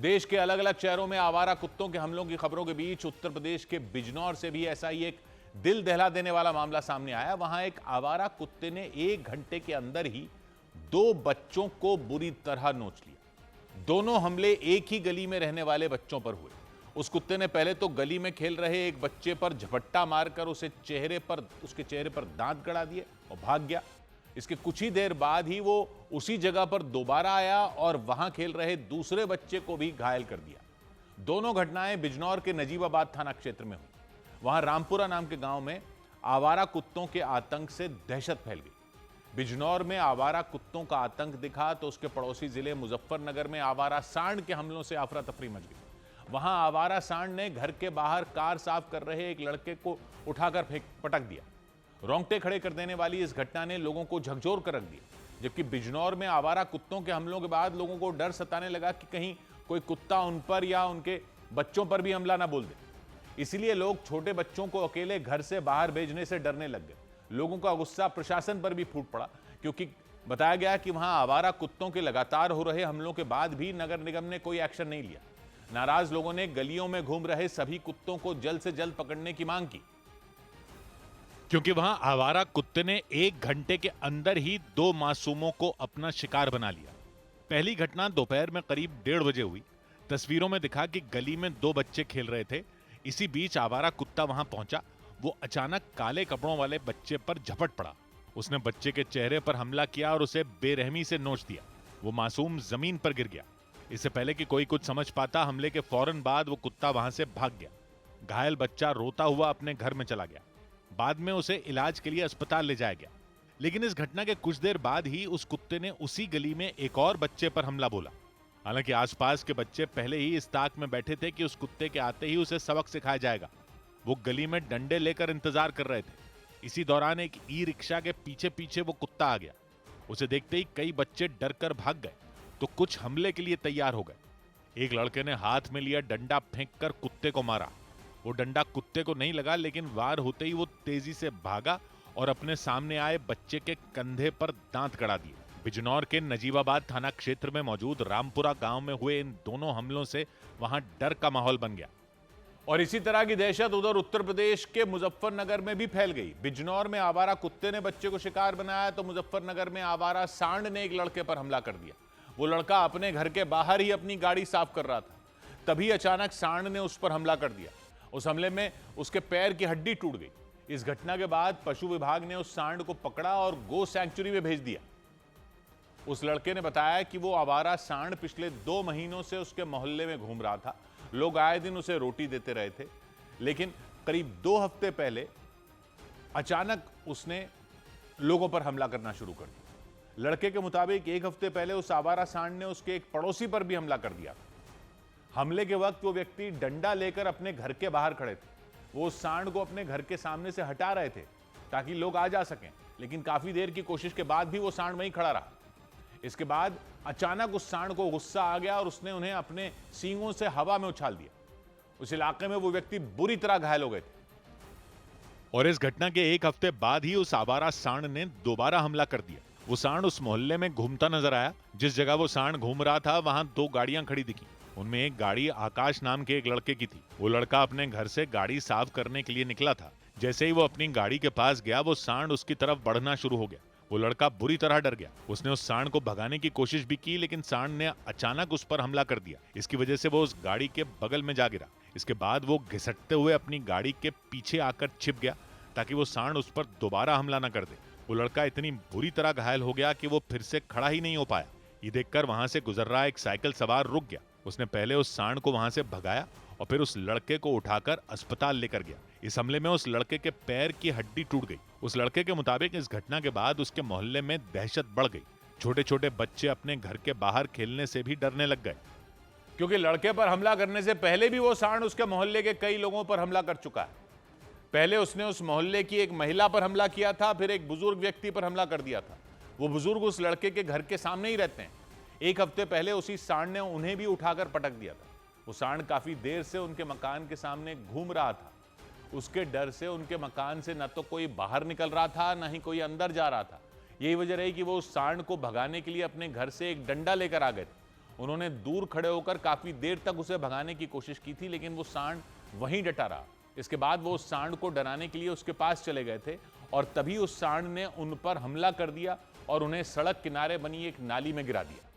देश के अलग अलग शहरों में आवारा कुत्तों के हमलों की खबरों के बीच उत्तर प्रदेश के बिजनौर से भी ऐसा ही एक दिल दहला देने वाला मामला सामने आया। वहां एक आवारा कुत्ते ने 1 घंटे के अंदर ही 2 बच्चों को बुरी तरह नोच लिया। दोनों हमले एक ही गली में रहने वाले बच्चों पर हुए। उस कुत्ते ने पहले तो गली में खेल रहे एक बच्चे पर झपट्टा मारकर उसके चेहरे पर दांत गड़ा दिए और भाग गया। इसके कुछ ही देर बाद ही वो उसी जगह पर दोबारा आया और वहां खेल रहे दूसरे बच्चे को भी घायल कर दिया। दोनों घटनाएं बिजनौर के नजीबाबाद थाना क्षेत्र में हुई। वहां रामपुरा नाम के गांव में आवारा कुत्तों के आतंक से दहशत फैल गई। बिजनौर में आवारा कुत्तों का आतंक दिखा तो उसके पड़ोसी जिले मुजफ्फरनगर में आवारा सांड के हमलों से अफरा तफरी मच गई। वहां आवारा सांड ने घर के बाहर कार साफ कर रहे एक लड़के को उठाकर पटक दिया। रोंगटे खड़े कर देने वाली इस घटना ने लोगों को झकझोर कर रख दिया। जबकि बिजनौर में आवारा कुत्तों के हमलों के बाद लोगों को डर सताने लगा कि कहीं कोई कुत्ता उन पर या उनके बच्चों पर भी हमला ना बोल दे। इसलिए लोग छोटे बच्चों को अकेले घर से बाहर भेजने से डरने लग गए। लोगों का गुस्सा प्रशासन पर भी फूट पड़ा, क्योंकि बताया गया कि वहां आवारा कुत्तों के लगातार हो रहे हमलों के बाद भी नगर निगम ने कोई एक्शन नहीं लिया। नाराज लोगों ने गलियों में घूम रहे सभी कुत्तों को जल्द से जल्द पकड़ने की मांग की, क्योंकि वहां आवारा कुत्ते ने 1 घंटे के अंदर ही 2 मासूमों को अपना शिकार बना लिया। पहली घटना दोपहर में करीब 1:30 बजे हुई। तस्वीरों में दिखा कि गली में 2 बच्चे खेल रहे थे। इसी बीच आवारा कुत्ता वहां पहुंचा। वो अचानक काले कपड़ों वाले बच्चे पर झपट पड़ा। उसने बच्चे के चेहरे पर हमला किया और उसे बेरहमी से नोच दिया। वो मासूम जमीन पर गिर गया। इससे पहले कि कोई कुछ समझ पाता, हमले के फौरन बाद वो कुत्ता वहां से भाग गया। घायल बच्चा रोता हुआ अपने घर में चला गया। बाद में उसे इलाज के लिए अस्पताल ले जाया गया। लेकिन इस घटना के कुछ देर बाद ही उस कुत्ते ने उसी गली में एक और बच्चे पर हमला बोला। हालांकि आसपास के बच्चे पहले ही इस ताक में बैठे थे कि उस कुत्ते के आते ही उसे सबक सिखाया जाएगा। वो गली में डंडे लेकर इंतजार कर रहे थे। इसी दौरान एक ई रिक्शा के पीछे पीछे वो कुत्ता आ गया। उसे देखते ही कई बच्चे डर कर भाग गए तो कुछ हमले के लिए तैयार हो गए। एक लड़के ने हाथ में लिया डंडा फेंक कर कुत्ते को मारा। वो डंडा कुत्ते को नहीं लगा, लेकिन वार होते ही वो तेजी से भागा और अपने सामने आए बच्चे के कंधे पर दांत गड़ा दिए। बिजनौर के नजीबाबाद थाना क्षेत्र में मौजूद रामपुरा गांव में हुए इन दोनों हमलों से वहां डर का माहौल बन गया। और इसी तरह की दहशत उधर उत्तर प्रदेश के मुजफ्फरनगर में भी फैल गई। बिजनौर में आवारा कुत्ते ने बच्चे को शिकार बनाया तो मुजफ्फरनगर में आवारा सांड ने एक लड़के पर हमला कर दिया। वो लड़का अपने घर के बाहर ही अपनी गाड़ी साफ कर रहा था। तभी अचानक सांड ने उस पर हमला कर दिया। उस हमले में उसके पैर की हड्डी टूट गई। इस घटना के बाद पशु विभाग ने उस सांड को पकड़ा और गो सैंक्चुरी में भेज दिया। उस लड़के ने बताया कि वो आवारा सांड पिछले 2 महीनों से उसके मोहल्ले में घूम रहा था। लोग आए दिन उसे रोटी देते रहे थे, लेकिन करीब 2 हफ्ते पहले अचानक उसने लोगों पर हमला करना शुरू कर दिया। लड़के के मुताबिक 1 हफ्ते पहले उस आवारा सांड ने उसके एक पड़ोसी पर भी हमला कर दिया। हमले के वक्त वो व्यक्ति डंडा लेकर अपने घर के बाहर खड़े थे। वो उस सांड को अपने घर के सामने से हटा रहे थे ताकि लोग आ जा सकें, लेकिन काफी देर की कोशिश के बाद भी वो सांड वहीं खड़ा रहा। इसके बाद अचानक उस सांड को गुस्सा आ गया और उसने उन्हें अपने सींगों से हवा में उछाल दिया। उस इलाके में वो व्यक्ति बुरी तरह घायल हो गए थे। और इस घटना के 1 हफ्ते बाद ही उस आवारा सांड ने दोबारा हमला कर दिया। वो सांड उस मोहल्ले में घूमता नजर आया। जिस जगह वो सांड घूम रहा था वहां 2 गाड़ियां खड़ी दिखी। उनमें एक गाड़ी आकाश नाम के एक लड़के की थी। वो लड़का अपने घर से गाड़ी साफ करने के लिए निकला था। जैसे ही वो अपनी गाड़ी के पास गया, वो सांड उसकी तरफ बढ़ना शुरू हो गया। वो लड़का बुरी तरह डर गया। उसने उस सांड को भगाने की कोशिश भी की, लेकिन सांड ने अचानक उस पर हमला कर दिया। इसकी वजह से वो उस गाड़ी के बगल में जा गिरा। इसके बाद वो घिसटते हुए अपनी गाड़ी के पीछे आकर छिप गया ताकि वो सांड उस पर दोबारा हमला न कर दे। वो लड़का इतनी बुरी तरह घायल हो गया कि वो फिर से खड़ा ही नहीं हो पाया। ये देखकर वहां से गुजर रहा एक साइकिल सवार रुक गया। उसने पहले उस सांड को वहां से भगाया और फिर उस लड़के को उठाकर अस्पताल लेकर गया। इस हमले में उस लड़के के पैर की हड्डी टूट गई। उस लड़के के मुताबिक इस घटना के बाद उसके मोहल्ले में दहशत बढ़ गई। छोटे छोटे बच्चे अपने घर के बाहर खेलने से भी डरने लग गए, क्योंकि लड़के पर हमला करने से पहले भी वो सांड उसके मोहल्ले के कई लोगों पर हमला कर चुका है। पहले उसने उस मोहल्ले की एक महिला पर हमला किया था, फिर एक बुजुर्ग व्यक्ति पर हमला कर दिया था। वो बुजुर्ग उस लड़के के घर के सामने ही रहते हैं। 1 हफ्ते पहले उसी सांड ने उन्हें भी उठाकर पटक दिया था। वो सांड काफी देर से उनके मकान के सामने घूम रहा था। उसके डर से उनके मकान से न तो कोई बाहर निकल रहा था, न ही कोई अंदर जा रहा था। यही वजह रही कि वो उस सांड को भगाने के लिए अपने घर से एक डंडा लेकर आ गए थे। उन्होंने दूर खड़े होकर काफी देर तक उसे भगाने की कोशिश की थी, लेकिन वो सांड वहीं डटा रहा। इसके बाद वो उस सांड को डराने के लिए उसके पास चले गए थे और तभी उस सांड ने उन पर हमला कर दिया और उन्हें सड़क किनारे बनी एक नाली में गिरा दिया।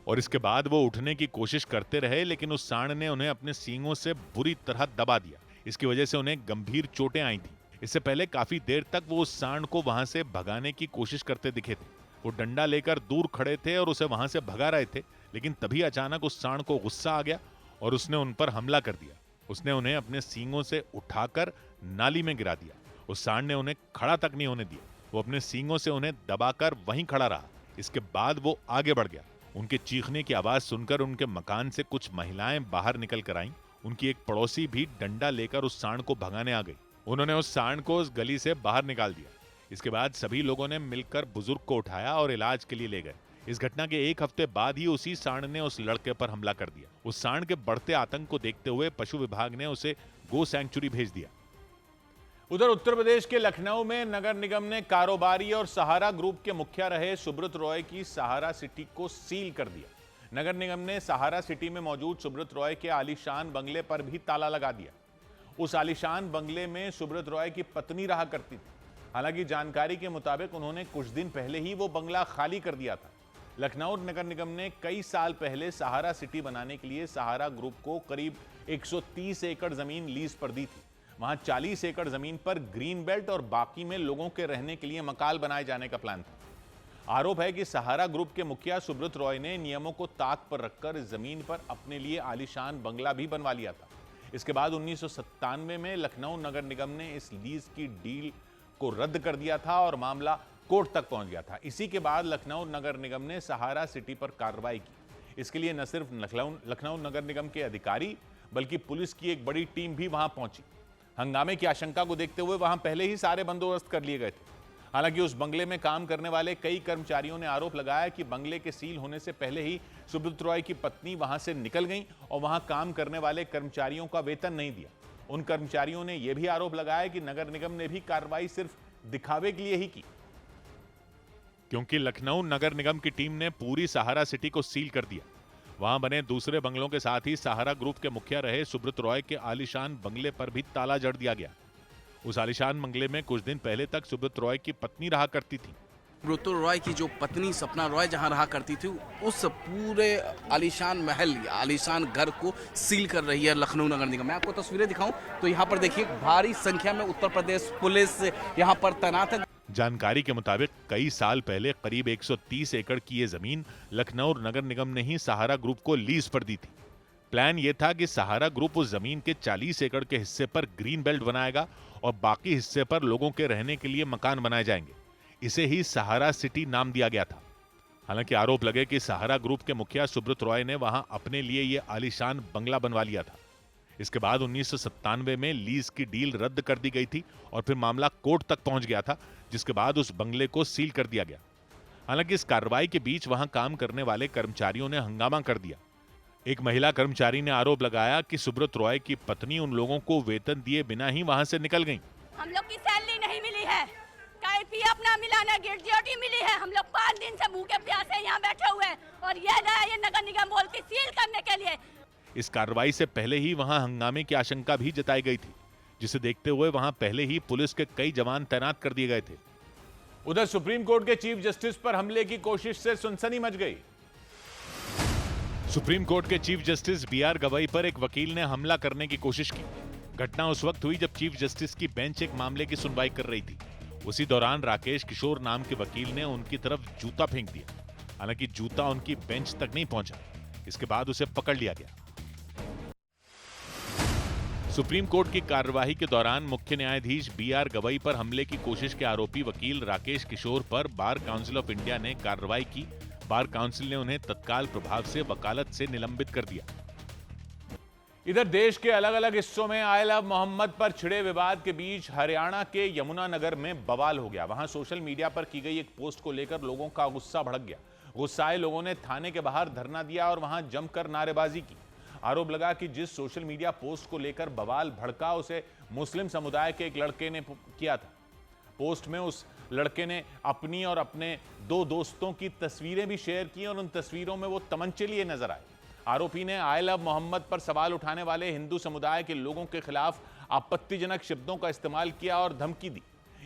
और इसके बाद वो उठने की कोशिश करते रहे, लेकिन उस सांड ने उन्हें अपने सींगों से बुरी तरह दबा दिया। इसकी वजह से उन्हें गंभीर चोटें आई थी। इससे पहले काफी देर तक वो उस सांड को वहां से भगाने की कोशिश करते दिखे थे। वो डंडा लेकर दूर खड़े थे और उसे वहां से भगा रहे थे, लेकिन तभी अचानक उस सांड को गुस्सा आ गया और उसने उन पर हमला कर दिया। उसने उन्हें अपने सींगों से उठाकर नाली में गिरा दिया। उस सांड ने उन्हें खड़ा तक नहीं होने दिया। वो अपने सींगों से उन्हें दबाकर वहीं खड़ा रहा। इसके बाद वो आगे बढ़ गया। उनके चीखने की आवाज सुनकर उनके मकान से कुछ महिलाएं बाहर निकल कर आईं। उनकी एक पड़ोसी भी डंडा लेकर उस सांड को भगाने आ गई। उन्होंने उस सांड को उस गली से बाहर निकाल दिया। इसके बाद सभी लोगों ने मिलकर बुजुर्ग को उठाया और इलाज के लिए ले गए। इस घटना के एक हफ्ते बाद ही उसी सांड ने उस लड़के पर हमला कर दिया। उस सांड के बढ़ते आतंक को देखते हुए पशु विभाग ने उसे गो सैंक्चुरी भेज दिया। उधर उत्तर प्रदेश के लखनऊ में नगर निगम ने कारोबारी और सहारा ग्रुप के मुखिया रहे सुब्रत रॉय की सहारा सिटी को सील कर दिया। नगर निगम ने सहारा सिटी में मौजूद सुब्रत रॉय के आलीशान बंगले पर भी ताला लगा दिया। उस आलीशान बंगले में सुब्रत रॉय की पत्नी रहा करती थी। हालांकि जानकारी के मुताबिक उन्होंने कुछ दिन पहले ही वो बंगला खाली कर दिया था। लखनऊ नगर निगम ने कई साल पहले सहारा सिटी बनाने के लिए सहारा ग्रुप को करीब 130 एकड़ जमीन लीज पर दी थी। वहां 40 एकड़ जमीन पर ग्रीन बेल्ट और बाकी में लोगों के रहने के लिए मकान बनाए जाने का प्लान था। आरोप है कि सहारा ग्रुप के मुखिया सुब्रत रॉय ने नियमों को ताक पर रखकर इस जमीन पर अपने लिए आलीशान बंगला भी बनवा लिया था। इसके बाद 1997 में लखनऊ नगर निगम ने इस लीज की डील को रद्द कर दिया था और मामला कोर्ट तक पहुंच गया था। इसी के बाद लखनऊ नगर निगम ने सहारा सिटी पर कार्रवाई की। इसके लिए न सिर्फ लखनऊ नगर निगम के अधिकारी बल्कि पुलिस की एक बड़ी टीम भी वहां पहुंची। हंगामे की आशंका को देखते हुए वहां पहले ही सारे बंदोबस्त कर लिए गए थे। हालांकि उस बंगले में काम करने वाले कई कर्मचारियों ने आरोप लगाया कि बंगले के सील होने से पहले ही सुब्रत रॉय की पत्नी वहां से निकल गई और वहां काम करने वाले कर्मचारियों का वेतन नहीं दिया। उन कर्मचारियों ने यह भी आरोप लगाया कि नगर निगम ने भी कार्रवाई सिर्फ दिखावे के लिए ही की, क्योंकि लखनऊ नगर निगम की टीम ने पूरी सहारा सिटी को सील कर दिया। वहां बने दूसरे बंगलों के साथ ही सहारा ग्रुप के मुखिया रहे सुब्रत रॉय के आलीशान बंगले पर भी ताला जड़ दिया गया। उस आलीशान बंगले में कुछ दिन पहले तक सुब्रत रॉय की पत्नी रहा करती थी। सुब्रत रॉय की जो पत्नी सपना रॉय जहां रहा करती थी, उस पूरे आलीशान महल, आलीशान घर को सील कर रही है लखनऊ नगर निगम। मैं आपको तस्वीरें दिखाऊं तो यहाँ पर देखिए भारी संख्या में उत्तर प्रदेश पुलिस यहाँ पर तैनात है। जानकारी के मुताबिक कई साल पहले करीब 130 एकड़ की ये जमीन लखनऊ नगर निगम ने ही सहारा ग्रुप को लीज पर दी थी। प्लान ये था कि सहारा ग्रुप उस जमीन के 40 एकड़ के हिस्से पर ग्रीन बेल्ट बनाएगा और बाकी हिस्से पर लोगों के रहने के लिए मकान बनाए जाएंगे। इसे ही सहारा सिटी नाम दिया गया था। हालांकि आरोप लगे कि सहारा ग्रुप के मुखिया सुब्रत रॉय ने वहां अपने लिए ये आलीशान बंगला बनवा लिया था। इसके बाद 1997 में लीज की डील रद्द कर दी गई थी और फिर मामला कोर्ट तक पहुंच गया था, जिसके बाद उस बंगले को सील कर दिया गया। हालांकि इस कार्रवाई के बीच वहां काम करने वाले कर्मचारियों ने हंगामा कर दिया। एक महिला कर्मचारी ने आरोप लगाया कि सुब्रत रॉय की पत्नी उन लोगों को वेतन दिए बिना ही वहां से निकल गई। हम लोग की सैलरी नहीं मिली है, पीएफ ना मिला, ना ग्रेजुएटी मिली है। हम लोग 5 दिन से भूखे प्यासे यहाँ बैठे हुए हैं और ये नगर निगम बोलती सील करने के लिए। इस कार्रवाई से पहले ही वहां हंगामे की आशंका भी जताई गई थी, जिसे देखते हुए वहां पहले ही पुलिस के कई जवान तैनात कर दिए गए थे। उधर सुप्रीम कोर्ट के चीफ जस्टिस पर हमले की कोशिश से सनसनी मच गई। सुप्रीम कोर्ट के चीफ जस्टिस बीआर गवई पर एक वकील ने हमला करने की कोशिश की। घटना उस वक्त हुई जब चीफ जस्टिस की बेंच एक मामले की सुनवाई कर रही थी। उसी दौरान राकेश किशोर नाम के वकील ने उनकी तरफ जूता फेंक दिया। हालांकि जूता उनकी बेंच तक नहीं पहुंचा। इसके बाद उसे पकड़ लिया गया। सुप्रीम कोर्ट की कार्यवाही के दौरान मुख्य न्यायाधीश बीआर गवई पर हमले की कोशिश के आरोपी वकील राकेश किशोर पर बार काउंसिल ऑफ इंडिया ने कार्रवाई की। बार काउंसिल ने उन्हें तत्काल प्रभाव से वकालत से निलंबित कर दिया। इधर देश के अलग अलग हिस्सों में आई लव मोहम्मद पर छिड़े विवाद के बीच हरियाणा के यमुनानगर में बवाल हो गया। वहां सोशल मीडिया पर की गई एक पोस्ट को लेकर लोगों का गुस्सा भड़क गया। गुस्साए लोगों ने थाने के बाहर धरना दिया और वहां जमकर नारेबाजी की। आरोप लगा कि जिस सोशल मीडिया पोस्ट को लेकर बवाल भड़का उसे मुस्लिम समुदाय के एक लड़के ने किया था। पोस्ट में उस लड़के ने अपनी और अपने 2 दोस्तों की तस्वीरें भी शेयर की और उन तस्वीरों में वो तमंचे लिए नजर आए। आरोपी ने आई लव मोहम्मद पर सवाल उठाने वाले हिंदू समुदाय के लोगों के खिलाफ आपत्तिजनक शब्दों का इस्तेमाल किया और धमकी दी।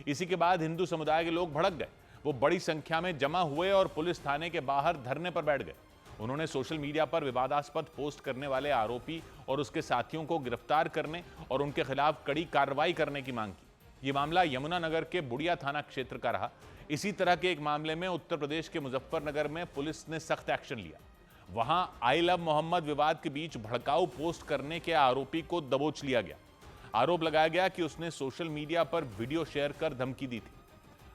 इसी के बाद हिंदू समुदाय के लोग भड़क गए। वो बड़ी संख्या में जमा हुए और पुलिस थाने के बाहर धरने पर बैठ गए। उन्होंने सोशल मीडिया पर विवादास्पद पोस्ट करने वाले आरोपी और उसके साथियों को गिरफ्तार करने और उनके खिलाफ कड़ी कार्रवाई करने की मांग की। ये मामला यमुनानगर के बुढ़िया थाना क्षेत्र का रहा। इसी तरह के एक मामले में उत्तर प्रदेश के मुजफ्फरनगर में पुलिस ने सख्त एक्शन लिया। वहां आई लव मोहम्मद विवाद के बीच भड़काऊ पोस्ट करने के आरोपी को दबोच लिया गया। आरोप लगाया गया कि उसने सोशल मीडिया पर वीडियो शेयर कर धमकी दी थी।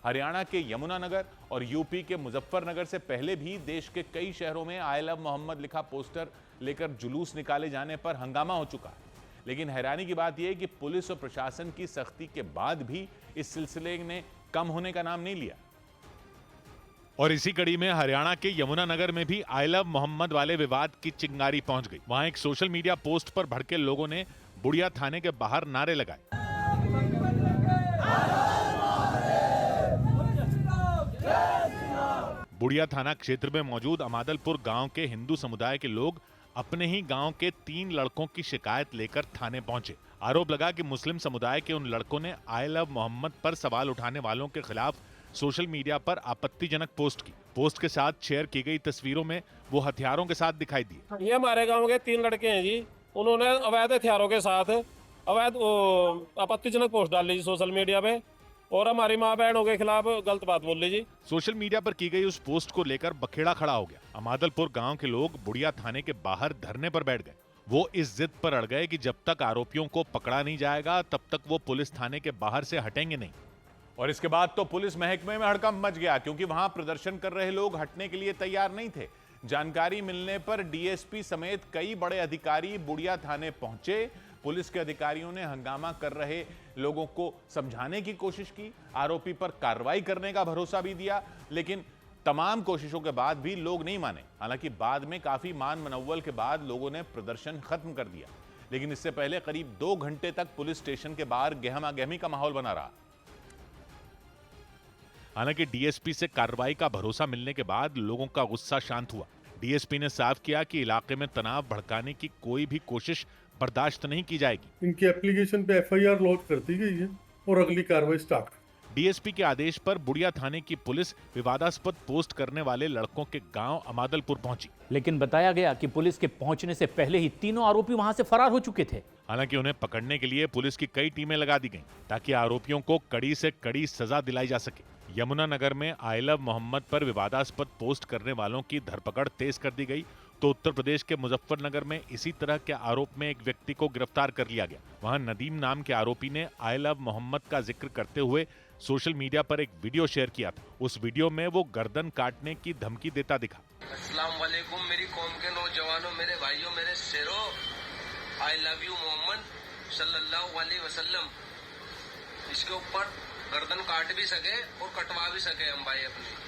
हरियाणा के यमुनानगर और यूपी के मुजफ्फरनगर से पहले भी देश के कई शहरों में आई लव मोहम्मद लिखा पोस्टर लेकर जुलूस निकाले जाने पर हंगामा हो चुका है। लेकिन हैरानी की बात यह है कि पुलिस और प्रशासन की सख्ती के बाद भी इस सिलसिले ने कम होने का नाम नहीं लिया। और इसी कड़ी में हरियाणा के यमुनानगर में भी आई लव मोहम्मद वाले विवाद की चिंगारी पहुंच गई। वहां एक सोशल मीडिया पोस्ट पर भड़के लोगों ने बुढ़िया थाने के बाहर नारे लगाए। बुढ़िया थाना क्षेत्र में मौजूद अमादलपुर गांव के हिंदू समुदाय के लोग अपने ही गांव के 3 लड़कों की शिकायत लेकर थाने पहुंचे। आरोप लगा कि मुस्लिम समुदाय के उन लड़कों ने आई लव मोहम्मद पर सवाल उठाने वालों के खिलाफ सोशल मीडिया पर आपत्तिजनक पोस्ट की। पोस्ट के साथ शेयर की गई तस्वीरों में वो हथियारों के साथ दिखाई दिए। ये हमारे गांव के 3 लड़के हैं जी। उन्होंने अवैध हथियारों के साथ अवैध आपत्तिजनक पोस्ट डाल ली जी सोशल मीडिया पे और हमारी माँ बहनों के खिलाफ गलत बात बोल ली जी। सोशल मीडिया पर की गई उस पोस्ट को लेकर बखेड़ा खड़ा हो गया। अमादलपुर गांव के लोग बुढ़िया थाने के बाहर धरने पर बैठ गए। वो इस जिद पर अड़ गए कि जब तक आरोपियों को पकड़ा नहीं जाएगा तब तक वो पुलिस थाने के बाहर से हटेंगे नहीं। और इसके बाद तो पुलिस महकमे में हड़कंप मच गया, क्योंकि वहां प्रदर्शन कर रहे लोग हटने के लिए तैयार नहीं थे। जानकारी मिलने पर डीएसपी समेत कई बड़े अधिकारी बुढ़िया थाने पहुंचे। पुलिस के अधिकारियों ने हंगामा कर रहे लोगों को समझाने की कोशिश की, आरोपी पर कार्रवाई करने का भरोसा भी दिया, लेकिन तमाम कोशिशों के बाद भी लोग नहीं माने। हालांकि बाद में काफी मान मनव्वल के बाद लोगों ने प्रदर्शन खत्म कर दिया, लेकिन इससे पहले करीब 2 घंटे तक पुलिस स्टेशन के बाहर गहमा गहमी का माहौल बना रहा। हालांकि डीएसपी से कार्रवाई का भरोसा मिलने के बाद लोगों का गुस्सा शांत हुआ। डीएसपी ने साफ किया कि इलाके में तनाव भड़काने की कोई भी कोशिश बर्दाश्त नहीं की जाएगी। इनके एप्लीकेशन पे एफआईआर लॉन्च कर दी गई है और अगली कार्रवाई स्टार्ट। डीएसपी के आदेश पर बुढ़िया थाने की पुलिस विवादास्पद पोस्ट करने वाले लड़कों के गांव अमादलपुर पहुंची। लेकिन बताया गया कि पुलिस के पहुंचने से पहले ही तीनों आरोपी वहां से फरार हो चुके थे। हालांकि उन्हें पकड़ने के लिए पुलिस की कई टीमें लगा दी गईं, ताकि आरोपियों को कड़ी से कड़ी सजा दिलाई जा सके। यमुनानगर में आई लव मोहम्मद पर विवादास्पद पोस्ट करने वालों की धरपकड़ तेज कर दी गई, तो उत्तर प्रदेश के मुजफ्फरनगर में इसी तरह के आरोप में एक व्यक्ति को गिरफ्तार कर लिया गया। वहां नदीम नाम के आरोपी ने आई लव मोहम्मद का जिक्र करते हुए सोशल मीडिया पर एक वीडियो शेयर किया था। उस वीडियो में वो गर्दन काटने की धमकी देता दिखा। अस्सलाम वालेकुम मेरी कौम के नौजवानों, मेरे भाइयों, मेरे शेरों, आई लव यू मोहम्मद सल्लल्लाहु अलैहि वसल्लम। इसके ऊपर गर्दन काट भी सके और कटवा भी सके हम भाई अपने।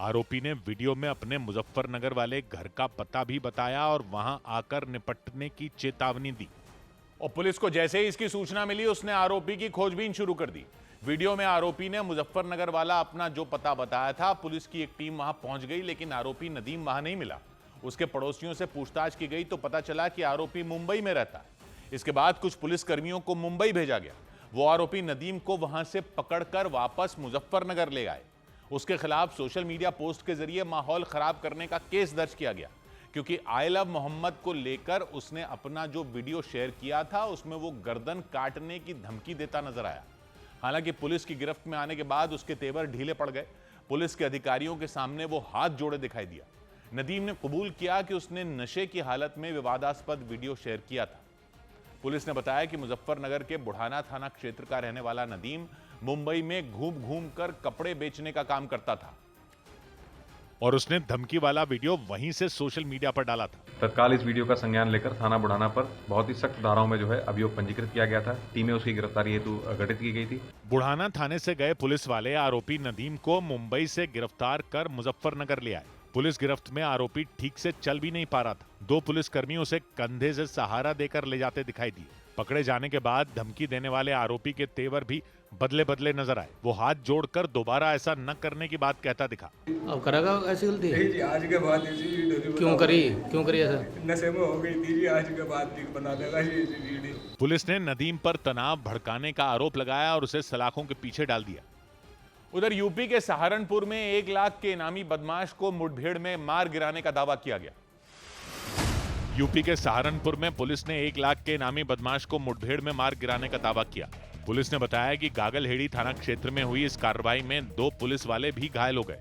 आरोपी ने वीडियो में अपने मुजफ्फरनगर वाले घर का पता भी बताया और वहां आकर निपटने की चेतावनी दी। और पुलिस को जैसे ही इसकी सूचना मिली, उसने आरोपी की खोजबीन शुरू कर दी। वीडियो में आरोपी ने मुजफ्फरनगर वाला अपना जो पता बताया था, पुलिस की एक टीम वहां पहुंच गई, लेकिन आरोपी नदीम वहां नहीं मिला। उसके पड़ोसियों से पूछताछ की गई तो पता चला कि आरोपी मुंबई में रहता है। इसके बाद कुछ पुलिस कर्मियों को मुंबई भेजा गया। वो आरोपी नदीम को वहां से पकड़कर वापस मुजफ्फरनगर ले आए। उसके खिलाफ सोशल मीडिया पोस्ट के जरिए माहौल खराब करने का केस दर्ज किया गया, क्योंकि आई लव मोहम्मद को लेकर उसने अपना जो वीडियो शेयर किया था उसमें वो गर्दन काटने की धमकी देता नजर आया। हालांकि पुलिस की गिरफ्त में आने के बाद उसके तेवर ढीले पड़ गए। पुलिस के अधिकारियों के सामने वो हाथ जोड़े दिखाई दिया। नदीम ने कबूल किया कि उसने नशे की हालत में विवादास्पद वीडियो शेयर किया था। पुलिस ने बताया कि मुजफ्फरनगर के बुढ़ाना थाना क्षेत्र का रहने वाला नदीम मुंबई में घूम घूम कर कपड़े बेचने का काम करता था और उसने धमकी वाला वीडियो वहीं से सोशल मीडिया पर डाला था। तत्काल इस वीडियो का संज्ञान लेकर थाना बुढ़ाना पर बहुत ही सख्त धाराओं में जो है अभियोग पंजीकृत किया गया था। टीमें उसकी गिरफ्तारी हेतु गठित की गई थी। बुढ़ाना थाने से गए पुलिस वाले आरोपी नदीम को मुंबई से गिरफ्तार कर मुजफ्फरनगर ले आए। पुलिस गिरफ्त में आरोपी ठीक से चल भी नहीं पा रहा था। 2 पुलिस कर्मियों से कंधे से सहारा देकर ले जाते दिखाई दिए। पकड़े जाने के बाद धमकी देने वाले आरोपी के तेवर भी बदले बदले नजर आए। वो हाथ जोड़कर दोबारा ऐसा न करने की बात कहता दिखा। अब करेगा ऐसी गलती? नहीं जी, आज के बाद क्यों करी ऐसा? नशे में हो गई थी जी, आज के बाद नहीं बना देगा ये वीडियो। पुलिस ने नदीम पर तनाव भड़काने का आरोप लगाया और उसे सलाखों के पीछे डाल दिया। उधर यूपी के सहारनपुर में 1 लाख के इनामी बदमाश को मुठभेड़ में मार गिराने का दावा किया गया। यूपी के सहारनपुर में पुलिस ने 1 लाख के इनामी बदमाश को मुठभेड़ में मार गिराने का दावा किया। पुलिस ने बताया कि गागलहेड़ी थाना क्षेत्र में हुई इस कार्रवाई में 2 पुलिस वाले भी घायल हो गए।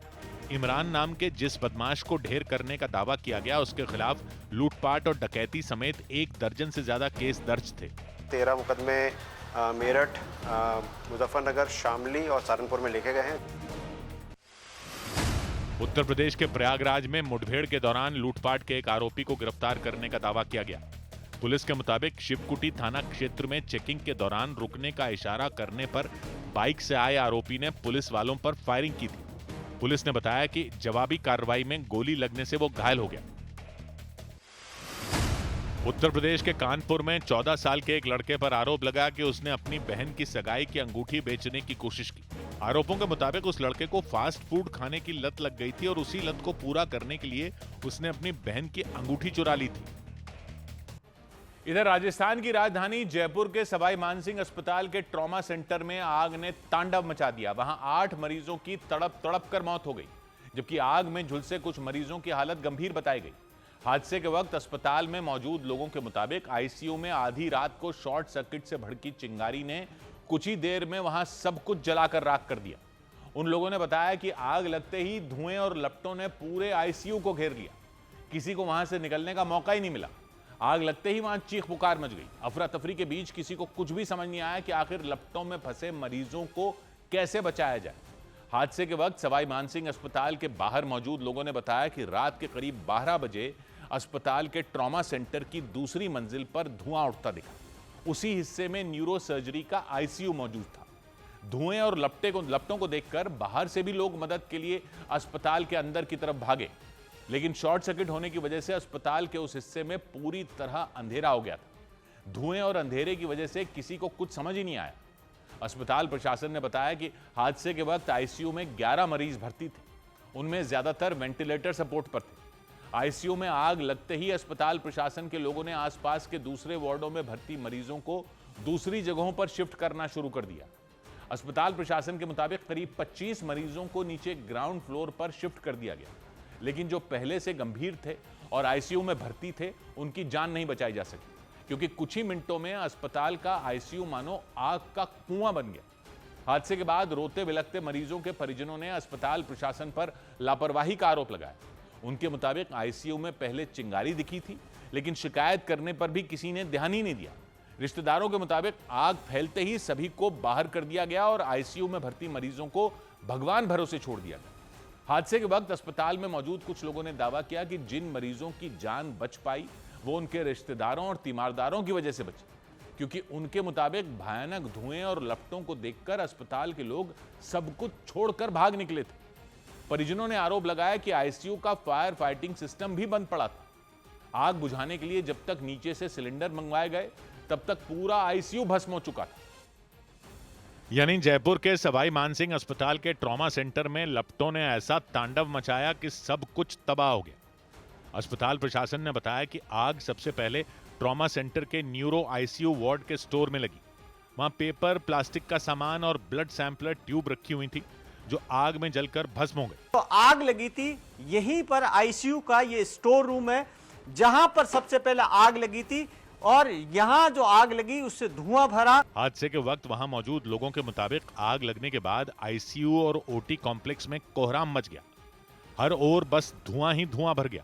इमरान नाम के जिस बदमाश को ढेर करने का दावा किया गया, उसके खिलाफ लूटपाट और डकैती समेत 1 दर्जन से ज्यादा केस दर्ज थे। 13 मुकदमे मेरठ, मुजफ्फरनगर, शामली और सहारनपुर में लिखे गए हैं। उत्तर प्रदेश के प्रयागराज में मुठभेड़ के दौरान लूटपाट के एक आरोपी को गिरफ्तार करने का दावा किया गया। पुलिस के मुताबिक शिवकुटी थाना क्षेत्र में चेकिंग के दौरान रुकने का इशारा करने पर बाइक से आए आरोपी ने पुलिस वालों पर फायरिंग की थी। पुलिस ने बताया कि जवाबी कार्रवाई में गोली लगने से वो घायल हो गया। उत्तर प्रदेश के कानपुर में 14 साल के एक लड़के पर आरोप लगा कि उसने अपनी बहन की सगाई की अंगूठी बेचने की कोशिश की। आरोपों के मुताबिक उस लड़के को फास्ट फूड खाने की लत लग गई थी और उसी लत को पूरा करने के लिए उसने अपनी बहन की अंगूठी चुरा ली थी। इधर राजस्थान की राजधानी जयपुर के सवाई मानसिंह अस्पताल के ट्रॉमा सेंटर में आग ने तांडव मचा दिया। वहां 8 मरीजों की तड़प तड़प कर मौत हो गई, जबकि आग में झुलसे कुछ मरीजों की हालत गंभीर बताई गई। हादसे के वक्त अस्पताल में मौजूद लोगों के मुताबिक आईसीयू में आधी रात को शॉर्ट सर्किट से भड़की चिंगारी ने कुछ ही देर में वहां सब कुछ जलाकर राख कर दिया। उन लोगों ने बताया कि आग लगते ही धुएं और लपटों ने पूरे आईसीयू को घेर लिया। किसी को वहां से निकलने का मौका ही नहीं मिला। आग लगते ही वहां चीख पुकार मच गई। अफरा तफरी के बीच किसी को कुछ भी समझ नहीं आया कि आखिर लपटों में फंसे मरीजों को कैसे बचाया जाए। हादसे के वक्त सवाई मानसिंह अस्पताल के बाहर मौजूद लोगों ने बताया कि रात के करीब 12 बजे अस्पताल के ट्रॉमा सेंटर की दूसरी मंजिल पर धुआं उठता दिखा। उसी हिस्से में न्यूरो सर्जरी का आईसीयू मौजूद था। धुएं और लपटों को देखकर बाहर से भी लोग मदद के लिए अस्पताल के अंदर की तरफ भागे, लेकिन शॉर्ट सर्किट होने की वजह से अस्पताल के उस हिस्से में पूरी तरह अंधेरा हो गया था। धुएं और अंधेरे की वजह से किसी को कुछ समझ ही नहीं आया। अस्पताल प्रशासन ने बताया कि हादसे के वक्त आईसीयू में 11 मरीज भर्ती थे। उनमें ज्यादातर वेंटिलेटर सपोर्ट पर थे। आईसीयू में आग लगते ही अस्पताल प्रशासन के लोगों ने आसपास के दूसरे वार्डों में भर्ती मरीजों को दूसरी जगहों पर शिफ्ट करना शुरू कर दिया। अस्पताल प्रशासन के मुताबिक करीब 25 मरीजों को नीचे ग्राउंड फ्लोर पर शिफ्ट कर दिया गया, लेकिन जो पहले से गंभीर थे और आईसीयू में भर्ती थे, उनकी जान नहीं बचाई जा सकी, क्योंकि कुछ ही मिनटों में अस्पताल का आईसीयू मानो आग का कुआं बन गया। हादसे के बाद रोते बिलखते मरीजों के परिजनों ने अस्पताल प्रशासन पर लापरवाही का आरोप लगाया। उनके मुताबिक आईसीयू में पहले चिंगारी दिखी थी, लेकिन शिकायत करने पर भी किसी ने ध्यान ही नहीं दिया। रिश्तेदारों के मुताबिक आग फैलते ही सभी को बाहर कर दिया गया और आईसीयू में भर्ती मरीजों को भगवान भरोसे छोड़ दिया गया। हादसे के वक्त अस्पताल में मौजूद कुछ लोगों ने दावा किया कि जिन मरीजों की जान बच पाई वो उनके रिश्तेदारों और तीमारदारों की वजह से बची, क्योंकि उनके मुताबिक भयानक धुएं और लपटों को देखकर अस्पताल के लोग सब कुछ छोड़कर भाग निकले थे। परिजनों ने आरोप लगाया कि आईसीयू का फायर फाइटिंग सिस्टम भी बंद पड़ा था। आग बुझाने के लिए जब तक नीचे से सिलेंडर मंगवाए गए, तब तक पूरा आईसीयू भस्म हो चुका था। यानी जयपुर के सवाई मानसिंह अस्पताल के ट्रॉमा सेंटर में लपटों ने ऐसा तांडव मचाया कि सब कुछ तबाह हो गया। अस्पताल प्रशासन ने बताया कि आग सबसे पहले ट्रॉमा सेंटर के न्यूरो आईसीयू वार्ड के स्टोर में लगी। वहां पेपर, प्लास्टिक का सामान और ब्लड सैंपलर ट्यूब रखी हुई थी, जो आग में जलकर भस्म हो गई। तो आग लगी थी यहीं पर आईसीयू का ये स्टोर रूम है, जहां पर सबसे पहले आग लगी थी और यहां जो आग लगी उससे धुआं भरा। हादसे के वक्त वहां मौजूद लोगों के मुताबिक आग लगने के बाद आईसीयू और ओटी कॉम्प्लेक्स में कोहराम मच गया। हर ओर बस धुआं ही धुआं भर गया।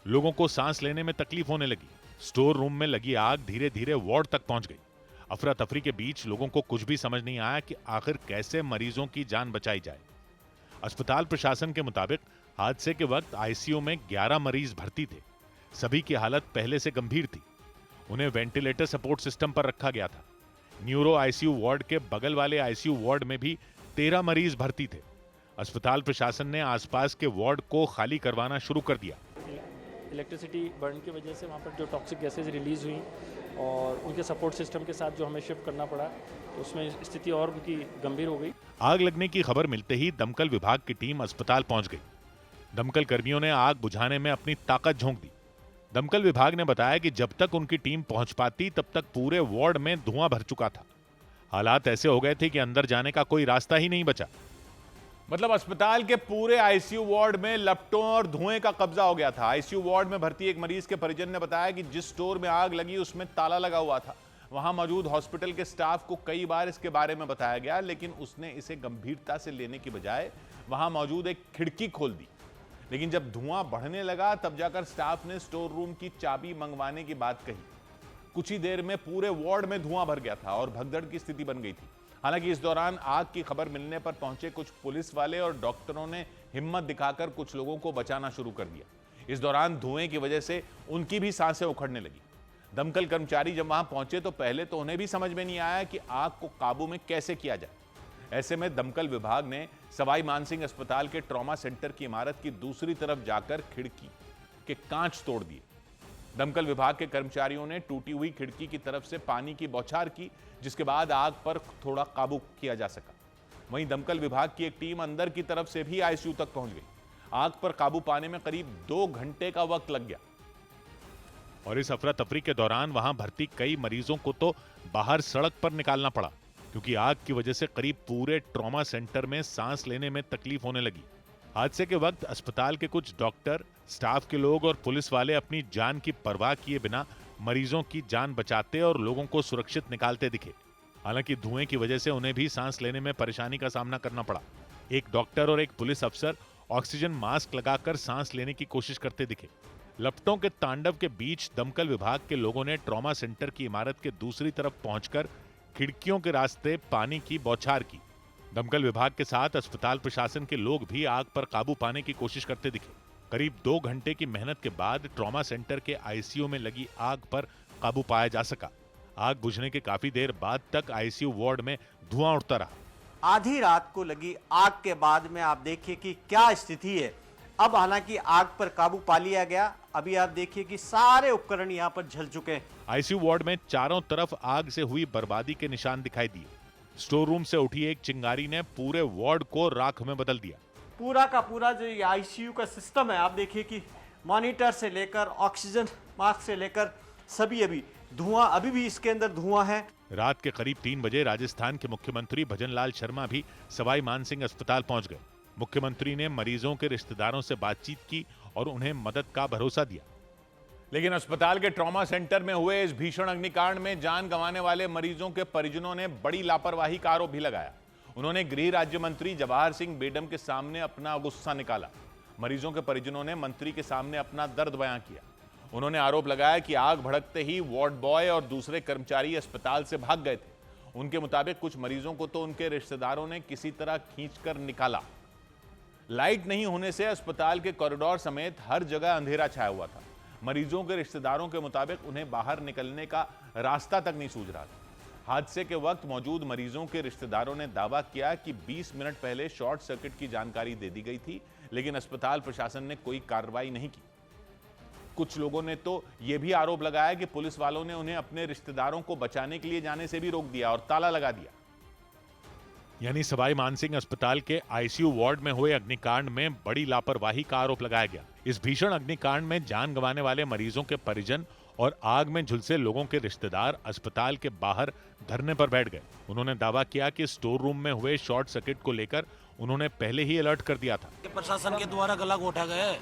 लोगों को सांस लेने में तकलीफ होने लगी। स्टोर रूम में लगी आग धीरे धीरे वार्ड तक पहुंच गई। अफरा तफरी के बीच लोगों को कुछ भी समझ नहीं आया कि आखिर कैसे मरीजों की जान बचाई जाए। अस्पताल प्रशासन के मुताबिक हादसे के वक्त आईसीयू में 11 मरीज भर्ती थे। सभी की हालत पहले से गंभीर थी। उन्हें वेंटिलेटर सपोर्ट सिस्टम पर रखा गया था। न्यूरो आईसीयू वार्ड के बगल वाले आईसीयू वार्ड में भी 13 मरीज भर्ती थे। अस्पताल प्रशासन ने आसपास के वार्ड को खाली करवाना शुरू कर दिया। इलेक्ट्रिसिटी बर्न की वजह से वहाँ पर जो टॉक्सिक गैसेज रिलीज हुई और उनके सपोर्ट सिस्टम के साथ जो हमें शिफ्ट करना पड़ा, तो उसमें स्थिति और उनकी गंभीर हो गई। आग लगने की खबर मिलते ही दमकल विभाग की टीम अस्पताल पहुंच गई। दमकल कर्मियों ने आग बुझाने में अपनी ताकत झोंक दी। दमकल विभाग ने बताया कि जब तक उनकी टीम पहुंच पाती तब तक पूरे वार्ड में धुआं भर चुका था। हालात ऐसे हो गए थे कि अंदर जाने का कोई रास्ता ही नहीं बचा। मतलब अस्पताल के पूरे आईसीयू वार्ड में लपटों और धुएं का कब्जा हो गया था। आईसीयू वार्ड में भर्ती एक मरीज के परिजन ने बताया कि जिस स्टोर में आग लगी उसमें ताला लगा हुआ था। वहां मौजूद हॉस्पिटल के स्टाफ को कई बार इसके बारे में बताया गया, लेकिन उसने इसे गंभीरता से लेने की बजाय वहां मौजूद एक खिड़की खोल दी। लेकिन जब धुआं बढ़ने लगा तब जाकर स्टाफ ने स्टोर रूम की चाबी मंगवाने की बात कही। कुछ ही देर में पूरे वार्ड में धुआं भर गया था और भगदड़ की स्थिति बन गई थी। हालांकि इस दौरान आग की खबर मिलने पर पहुंचे कुछ पुलिस वाले और डॉक्टरों ने हिम्मत दिखाकर कुछ लोगों को बचाना शुरू कर दिया। इस दौरान धुएं की वजह से उनकी भी सांसें उखड़ने लगी। दमकल कर्मचारी जब वहां पहुंचे तो पहले तो उन्हें भी समझ में नहीं आया कि आग को काबू में कैसे किया जाए। ऐसे में दमकल विभाग ने सवाई मानसिंह अस्पताल के ट्रॉमा सेंटर की इमारत की दूसरी तरफ जाकर खिड़की के कांच तोड़ दिए। दमकल विभाग के कर्मचारियों ने टूटी हुई खिड़की की तरफ से पानी की बौछार की, जिसके बाद आग पर थोड़ा काबू किया जा सका। वहीं दमकल विभाग की एक टीम अंदर की तरफ से भी आईसीयू तक पहुंच गई। आग पर काबू पाने में करीब 2 घंटे का वक्त लग गया और इस अफरा तफरी के दौरान वहां भर्ती कई मरीजों को तो बाहर सड़क पर निकालना पड़ा, क्योंकि आग की वजह से करीब पूरे ट्रॉमा सेंटर में सांस लेने में तकलीफ होने लगी। हादसे के वक्त अस्पताल के कुछ डॉक्टर, स्टाफ के लोग और पुलिस वाले अपनी जान की परवाह किए बिना मरीजों की जान बचाते और लोगों को सुरक्षित निकालते दिखे। हालांकि धुएं की वजह से उन्हें भी सांस लेने में परेशानी का सामना करना पड़ा। एक डॉक्टर और एक पुलिस अफसर ऑक्सीजन मास्क लगाकर सांस लेने की कोशिश करते दिखे। लपटों के तांडव के बीच दमकल विभाग के लोगों ने ट्रॉमा सेंटर की इमारत के दूसरी तरफ पहुंचकर खिड़कियों के रास्ते पानी की बौछार की। दमकल विभाग के साथ अस्पताल प्रशासन के लोग भी आग पर काबू पाने की कोशिश करते दिखे। करीब 2 घंटे की मेहनत के बाद ट्रॉमा सेंटर के आईसीयू में लगी आग पर काबू पाया जा सका। आग बुझने के काफी देर बाद तक आईसीयू वार्ड में धुआं उठता रहा। आधी रात को लगी आग के बाद में आप देखिए कि क्या स्थिति है। अब हालांकि आग पर काबू पा लिया गया। अभी आप देखिए कि सारे उपकरण यहाँ पर जल चुके हैं। आईसीयू वार्ड में चारों तरफ आग से हुई बर्बादी के निशान दिखाई दिए। स्टोर रूम से उठी एक चिंगारी ने पूरे वार्ड को राख में बदल दिया। पूरा का पूरा जो ये आईसीयू का सिस्टम है, आप देखिए कि मॉनिटर से लेकर ऑक्सीजन मास्क से लेकर सभी अभी धुआं, अभी भी इसके अंदर धुआं है। रात के करीब 3 बजे राजस्थान के मुख्यमंत्री भजनलाल शर्मा भी सवाई मानसिंह अस्पताल पहुंच गए। मुख्यमंत्री ने मरीजों के रिश्तेदारों से बातचीत की और उन्हें मदद का भरोसा दिया। लेकिन अस्पताल के ट्रॉमा सेंटर में हुए इस भीषण अग्निकांड में जान गंवाने वाले मरीजों के परिजनों ने बड़ी लापरवाही का आरोप भी लगाया। उन्होंने गृह राज्य मंत्री जवाहर सिंह बेडम के सामने अपना गुस्सा निकाला। मरीजों के परिजनों ने मंत्री के सामने अपना दर्द बयां किया। उन्होंने आरोप लगाया कि आग भड़कते ही वार्ड बॉय और दूसरे कर्मचारी अस्पताल से भाग गए थे। उनके मुताबिक कुछ मरीजों को तो उनके रिश्तेदारों ने किसी तरह खींचकर निकाला। लाइट नहीं होने से अस्पताल के कॉरिडोर समेत हर जगह अंधेरा छाया हुआ था। मरीजों के रिश्तेदारों के मुताबिक उन्हें बाहर निकलने का रास्ता तक नहीं सूझ रहा था। हादसे के वक्त मौजूद मरीजों के रिश्तेदारों ने दावा किया कि 20 मिनट पहले शॉर्ट सर्किट की जानकारी दे दी गई थी, लेकिन अस्पताल प्रशासन ने कोई कार्रवाई नहीं की। कुछ लोगों ने तो यह भी आरोप लगाया कि पुलिस वालों ने उन्हें अपने रिश्तेदारों को बचाने के लिए जाने से भी रोक दिया और ताला लगा दिया। यानी सवाई मानसिंह अस्पताल के आईसीयू वार्ड में हुए अग्निकांड में बड़ी लापरवाही का आरोप लगाया गया। इस भीषण अग्निकांड में जान गंवाने वाले मरीजों के परिजन और आग में झुलसे लोगों के रिश्तेदार अस्पताल के बाहर धरने पर बैठ गए। उन्होंने दावा किया कि स्टोर रूम में हुए शॉर्ट सर्किट को लेकर उन्होंने पहले ही अलर्ट कर दिया था। प्रशासन के द्वारा गला घोटा गया है।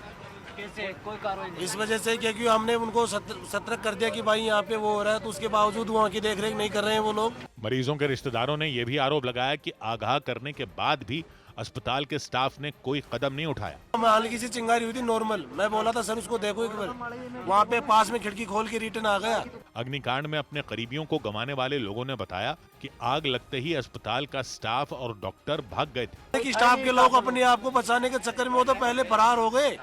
कैसे? कोई कार्रवाई इस वजह से क्योंकि हमने उनको सतर्क कर दिया कि भाई यहाँ पे वो हो रहा है, तो उसके बावजूद वहाँ की देखरेख नहीं कर रहे हैं वो लोग। मरीजों के रिश्तेदारों ने यह भी आरोप लगाया कि आगाह करने के बाद भी अस्पताल के स्टाफ ने कोई कदम नहीं उठाया। हल्की सी चिंगारी हुई थी नॉर्मल, मैं बोला था सर उसको देखो एक बार, वहाँ पे पास में खिड़की खोल के रिटर्न आ गया। अग्निकांड में अपने करीबियों को गंवाने वाले लोगों ने बताया कि आग लगते ही अस्पताल का स्टाफ और डॉक्टर भाग गए थे। स्टाफ के लोग अपने आप को बचाने के चक्कर में वो तो पहले फरार हो गए।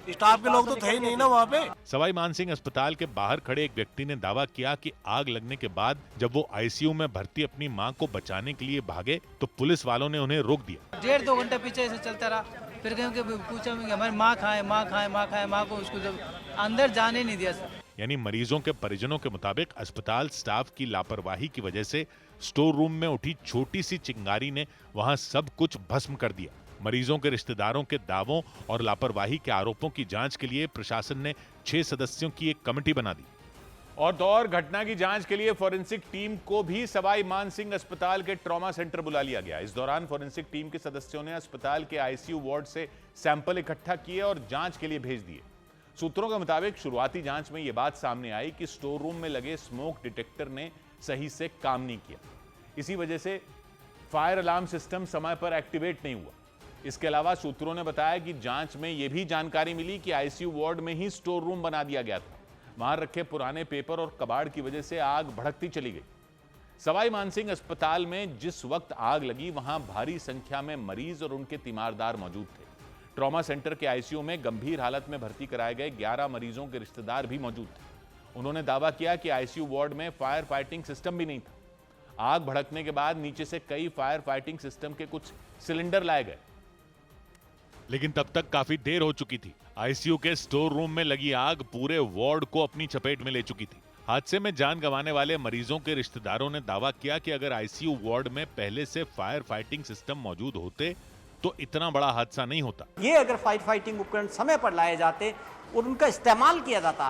स्टाफ के लोग तो थे ही नहीं ना वहाँ पे। सवाई मानसिंह अस्पताल के बाहर खड़े एक व्यक्ति ने दावा किया कि आग लगने के बाद जब वो आईसीयू में भर्ती अपनी मां को बचाने के लिए भागे तो पुलिस वालों ने उन्हें रोक दिया। 1.5-2 घंटे पीछे से चलता रहा। फिर पूछा हमारी माँ खाए, माँ खाए, माँ खाए, माँ को उसको जब अंदर जाने नहीं दिया सर। यानी मरीजों के परिजनों के मुताबिक अस्पताल स्टाफ की लापरवाही की वजह से स्टोर रूम में उठी छोटी सी चिंगारी ने वहां सब कुछ भस्म कर दिया। मरीजों के रिश्तेदारों के दावों और लापरवाही के आरोपों की जांच के लिए प्रशासन ने 6 सदस्यों की एक कमेटी बना दी। और तो और घटना की जांच के लिए फोरेंसिक टीम को भी सवाई मानसिंह अस्पताल के ट्रॉमा सेंटर बुला लिया गया। इस दौरान फोरेंसिक टीम के सदस्यों ने अस्पताल के आईसीयू वार्ड से सैंपल इकट्ठा किए और जांच के लिए भेज दिए। सूत्रों के मुताबिक शुरुआती जांच में यह बात सामने आई कि स्टोर रूम में लगे स्मोक डिटेक्टर ने सही से काम नहीं किया। इसी वजह से फायर अलार्म सिस्टम समय पर एक्टिवेट नहीं हुआ। इसके अलावा सूत्रों ने बताया कि जांच में यह भी जानकारी मिली कि आईसीयू वार्ड में ही स्टोर रूम बना दिया गया था। वहां रखे पुराने पेपर और कबाड़ की वजह से आग भड़कती चली गई। सवाई मानसिंह अस्पताल में जिस वक्त आग लगी वहां भारी संख्या में मरीज और उनके तीमारदार मौजूद थे। ट्रॉमा सेंटर के आईसीयू में गंभीर हालत में भर्ती कराए गए 11 मरीजों के रिश्तेदार भी मौजूद थे। उन्होंने दावा किया कि आईसीयू वार्ड में फायर फाइटिंग सिस्टम भी नहीं था। आग भड़कने के बाद नीचे से कई फायर फाइटिंग सिस्टम के कुछ सिलेंडर लाए गए, लेकिन तब तक काफी देर हो चुकी थी। आईसीयू के स्टोर रूम में लगी आग पूरे वार्ड को अपनी चपेट में ले चुकी थी। हादसे में जान गंवाने वाले मरीजों के रिश्तेदारों ने दावा किया कि अगर आईसीयू वार्ड में पहले से फायर फाइटिंग सिस्टम मौजूद होते तो इतना बड़ा हादसा नहीं होता। ये अगर फायर फाइटिंग उपकरण समय पर लाए जाते और उनका इस्तेमाल किया जाता,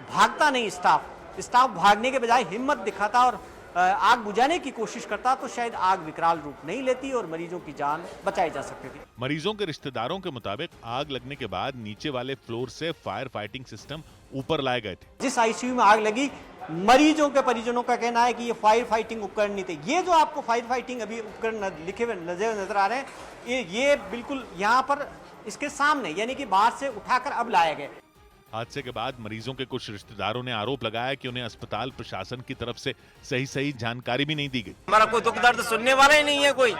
भागता नहीं स्टाफ भागने के बजाय हिम्मत दिखाता और आग बुझाने की कोशिश करता तो शायद आग विकराल रूप नहीं लेती और मरीजों की जान बचाई जा सकती थी। मरीजों के रिश्तेदारों के मुताबिक आग लगने के बाद नीचे वाले फ्लोर से फायर फाइटिंग सिस्टम ऊपर लाए गए थे। जिस आईसीयू में आग लगी, मरीजों के परिजनों का कहना है कि ये फायर फाइटिंग उपकरण नहीं थे। ये जो आपको फायर फाइटिंग अभी उपकरण लिखे हुए नजर आ रहे हैं, ये बिल्कुल यहाँ पर इसके सामने यानी कि बाहर से उठाकर अब लाए गए। हादसे के बाद मरीजों के कुछ रिश्तेदारों ने आरोप लगाया कि उन्हें अस्पताल प्रशासन की तरफ से सही जानकारी भी नहीं दी गई। हमारा कोई दुख दर्द सुनने वाला ही नहीं है, कोई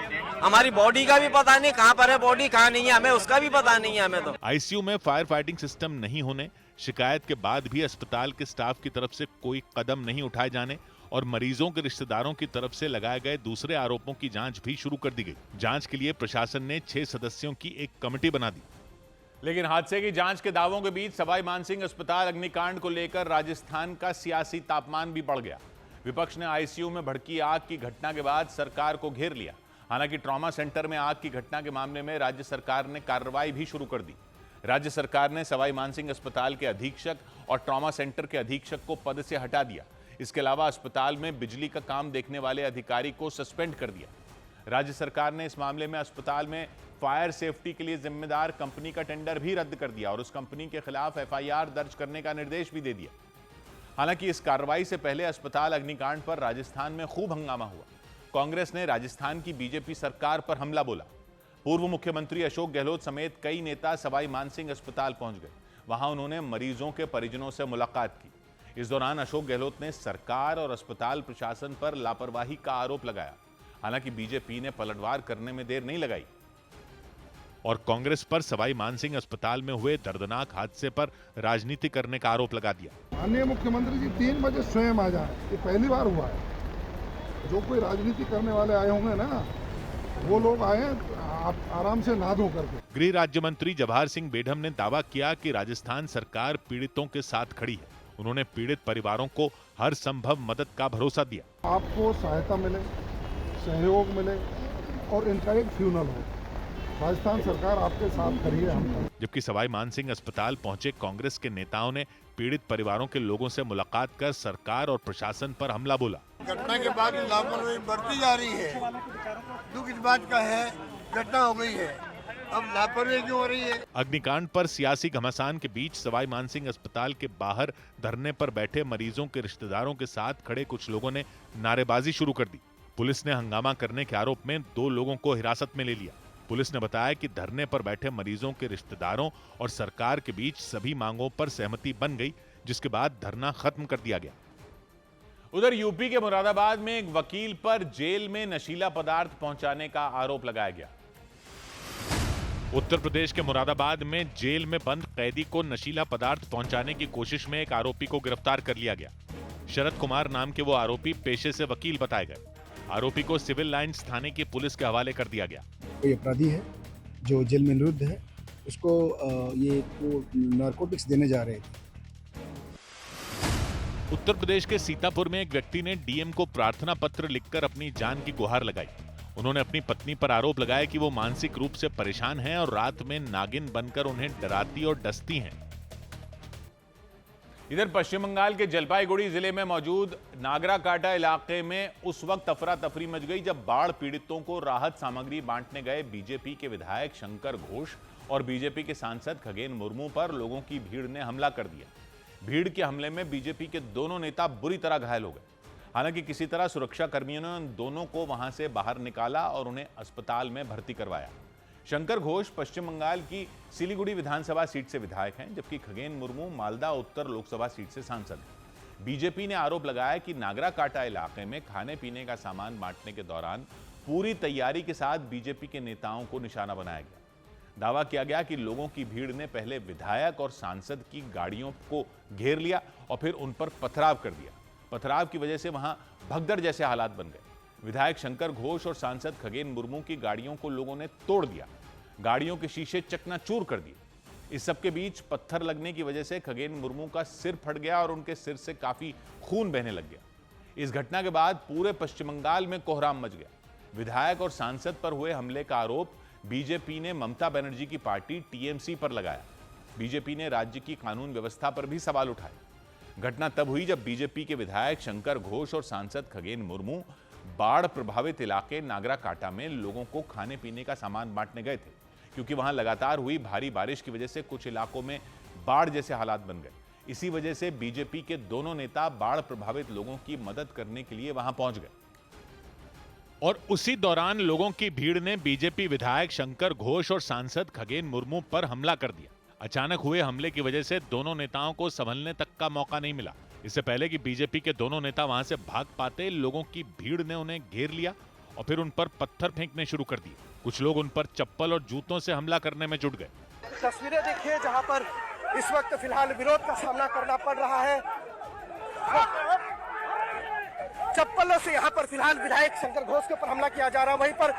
हमारी बॉडी का भी पता नहीं कहाँ पर है बॉडी कहाँ नहीं है, हमें उसका भी पता नहीं है। हमें तो आईसीयू में फायर फाइटिंग सिस्टम नहीं होने, शिकायत के बाद भी अस्पताल के स्टाफ की तरफ से कोई कदम नहीं उठाए जाने और मरीजों के रिश्तेदारों की तरफ से लगाए गए दूसरे आरोपों की जांच भी शुरू कर दी गई। जांच के लिए प्रशासन ने 6 सदस्यों की एक कमेटी बना दी। लेकिन हादसे की जांच के दावों के बीच सवाई मानसिंह अस्पताल अग्निकांड को लेकर राजस्थान का सियासी तापमान भी बढ़ गया। विपक्ष ने आईसीयू में भड़की आग की घटना के बाद सरकार को घेर लिया। हालांकि ट्रॉमा सेंटर में आग की घटना के मामले में राज्य सरकार ने कार्रवाई भी शुरू कर दी। राज्य सरकार ने सवाई मानसिंह अस्पताल के अधीक्षक और ट्रॉमा सेंटर के अधीक्षक को पद से हटा दिया। इसके अलावा अस्पताल में बिजली का काम देखने वाले अधिकारी को सस्पेंड कर दिया। राज्य सरकार ने इस मामले में अस्पताल में फायर सेफ्टी के लिए जिम्मेदार कंपनी का टेंडर भी रद्द कर दिया और उस कंपनी के खिलाफ एफआईआर दर्ज करने का निर्देश भी दे दिया। हालांकि इस कार्रवाई से पहले अस्पताल अग्निकांड पर राजस्थान में खूब हंगामा हुआ। कांग्रेस ने राजस्थान की बीजेपी सरकार पर हमला बोला। पूर्व मुख्यमंत्री अशोक गहलोत समेत कई नेता सवाई मानसिंह अस्पताल पहुंच गए। वहां उन्होंने मरीजों के परिजनों से मुलाकात की। इस दौरान अशोक गहलोत ने सरकार और अस्पताल प्रशासन पर लापरवाही का आरोप लगाया। हालांकि बीजेपी ने पलटवार करने में देर नहीं लगाई और कांग्रेस पर सवाई मानसिंह अस्पताल में हुए दर्दनाक हादसे पर राजनीति करने का आरोप लगा दिया। माननीय मुख्यमंत्री जी 3 बजे स्वयं आ जाए, ये पहली बार हुआ है। जो कोई राजनीति करने वाले आए होंगे ना, वो लोग आए आराम से नहा धो करके। गृह राज्य मंत्री जवाहर सिंह बेढम ने दावा किया कि राजस्थान सरकार पीड़ितों के साथ खड़ी है। उन्होंने पीड़ित परिवारों को हर संभव मदद का भरोसा दिया। आपको सहायता मिले, सहयोग मिले और इनका एक फ्यूनल हो। राजस्थान सरकार आपके साथ खड़ी है। हम जबकि सवाई मानसिंह अस्पताल पहुंचे कांग्रेस के नेताओं ने पीड़ित परिवारों के लोगों से मुलाकात कर सरकार और प्रशासन पर हमला बोला। घटना के बाद लापरवाही बढ़ती जा रही है। दुख इस बात का है, घटना हो गई है, अब लापरवाही क्यों हो रही है। अग्निकांड पर सियासी घमासान के बीच सवाई मानसिंह अस्पताल के बाहर धरने पर बैठे मरीजों के रिश्तेदारों के साथ खड़े कुछ लोगों ने नारेबाजी शुरू कर दी। पुलिस ने हंगामा करने के आरोप में 2 लोगों को हिरासत में ले लिया। पुलिस ने बताया कि धरने पर बैठे मरीजों के रिश्तेदारों और सरकार के बीच सभी मांगों पर सहमति बन गई, जिसके बाद धरना खत्म कर दिया गया। उधर यूपी के मुरादाबाद में एक वकील पर जेल में नशीला पदार्थ पहुंचाने का आरोप लगाया गया। उत्तर प्रदेश के मुरादाबाद में जेल में बंद कैदी को नशीला पदार्थ पहुंचाने की कोशिश में एक आरोपी को गिरफ्तार कर लिया गया। शरद कुमार नाम के वो आरोपी पेशे से वकील बताए गए। आरोपी को सिविल लाइंस थाने की पुलिस के हवाले कर दिया गया। कोई अपराधी है जो जेल में निरुद्ध है, उसको ये नारकोटिक्स देने जा रहे थे। उत्तर प्रदेश के सीतापुर में एक व्यक्ति ने डीएम को प्रार्थना पत्र लिखकर अपनी जान की गुहार लगाई। उन्होंने अपनी पत्नी पर आरोप लगाया कि वो मानसिक रूप से परेशान हैं और रात में नागिन बनकर उन्हें डराती और डसती हैं। इधर पश्चिम बंगाल के जलपाईगुड़ी जिले में मौजूद नागराकाटा इलाके में उस वक्त अफरा तफरी मच गई जब बाढ़ पीड़ितों को राहत सामग्री बांटने गए बीजेपी के विधायक शंकर घोष और बीजेपी के सांसद खगेन मुर्मू पर लोगों की भीड़ ने हमला कर दिया। भीड़ के हमले में बीजेपी के दोनों नेता बुरी तरह घायल हो गए। हालांकि किसी तरह सुरक्षा कर्मियों ने उन दोनों को वहां से बाहर निकाला और उन्हें अस्पताल में भर्ती करवाया। शंकर घोष पश्चिम बंगाल की सिलीगुड़ी विधानसभा सीट से विधायक हैं, जबकि खगेन मुर्मू मालदा उत्तर लोकसभा सीट से सांसद हैं। बीजेपी ने आरोप लगाया कि नागराकाटा इलाके में खाने पीने का सामान बांटने के दौरान पूरी तैयारी के साथ बीजेपी के नेताओं को निशाना बनाया गया। दावा किया गया कि लोगों की भीड़ ने पहले विधायक और सांसद की गाड़ियों को घेर लिया और फिर उन पर पथराव कर दिया। पथराव की वजह से वहां भगदड़ जैसे हालात बन गए। विधायक शंकर घोष और सांसद खगेन मुर्मू की गाड़ियों को लोगों ने तोड़ दिया, गाड़ियों के शीशे चकनाचूर कर दिए। इस सबके बीच पत्थर लगने की वजह से खगेन मुर्मू का सिर फट गया और उनके सिर से काफी खून बहने लग गया। इस घटना के बाद पूरे पश्चिम बंगाल में कोहराम मच गया। विधायक और सांसद पर हुए हमले का आरोप बीजेपी ने ममता बनर्जी की पार्टी टीएमसी पर लगाया। बीजेपी ने राज्य की कानून व्यवस्था पर भी सवाल उठाए। घटना तब हुई जब बीजेपी के विधायक शंकर घोष और सांसद खगेन मुर्मू बाढ़ प्रभावित इलाके नागराकाटा में लोगों को खाने पीने का सामान बांटने गए थे, क्योंकि वहां लगातार हुई भारी बारिश की वजह से कुछ इलाकों में बाढ़ जैसे हालात बन गए। इसी वजह से बीजेपी के दोनों नेता बाढ़ प्रभावित लोगों की मदद करने के लिए वहां पहुंच गए और उसी दौरान लोगों की भीड़ ने बीजेपी विधायक शंकर घोष और सांसद खगेन मुर्मू पर हमला कर दिया। अचानक हुए हमले की वजह से दोनों नेताओं को संभलने तक का मौका नहीं मिला। इससे पहले कि बीजेपी के दोनों नेता वहां से भाग पाते, लोगों की भीड़ ने उन्हें घेर लिया और फिर उन पर पत्थर फेंकने शुरू कर दिए। कुछ लोग उन पर चप्पल और जूतों से हमला करने में जुट गए। तस्वीरें देखिए जहां पर इस वक्त फिलहाल विरोध का सामना करना पड़ रहा है। चप्पलों से यहाँ पर फिलहाल विधायक शंकर घोष के ऊपर हमला किया जा रहा है। वहीं पर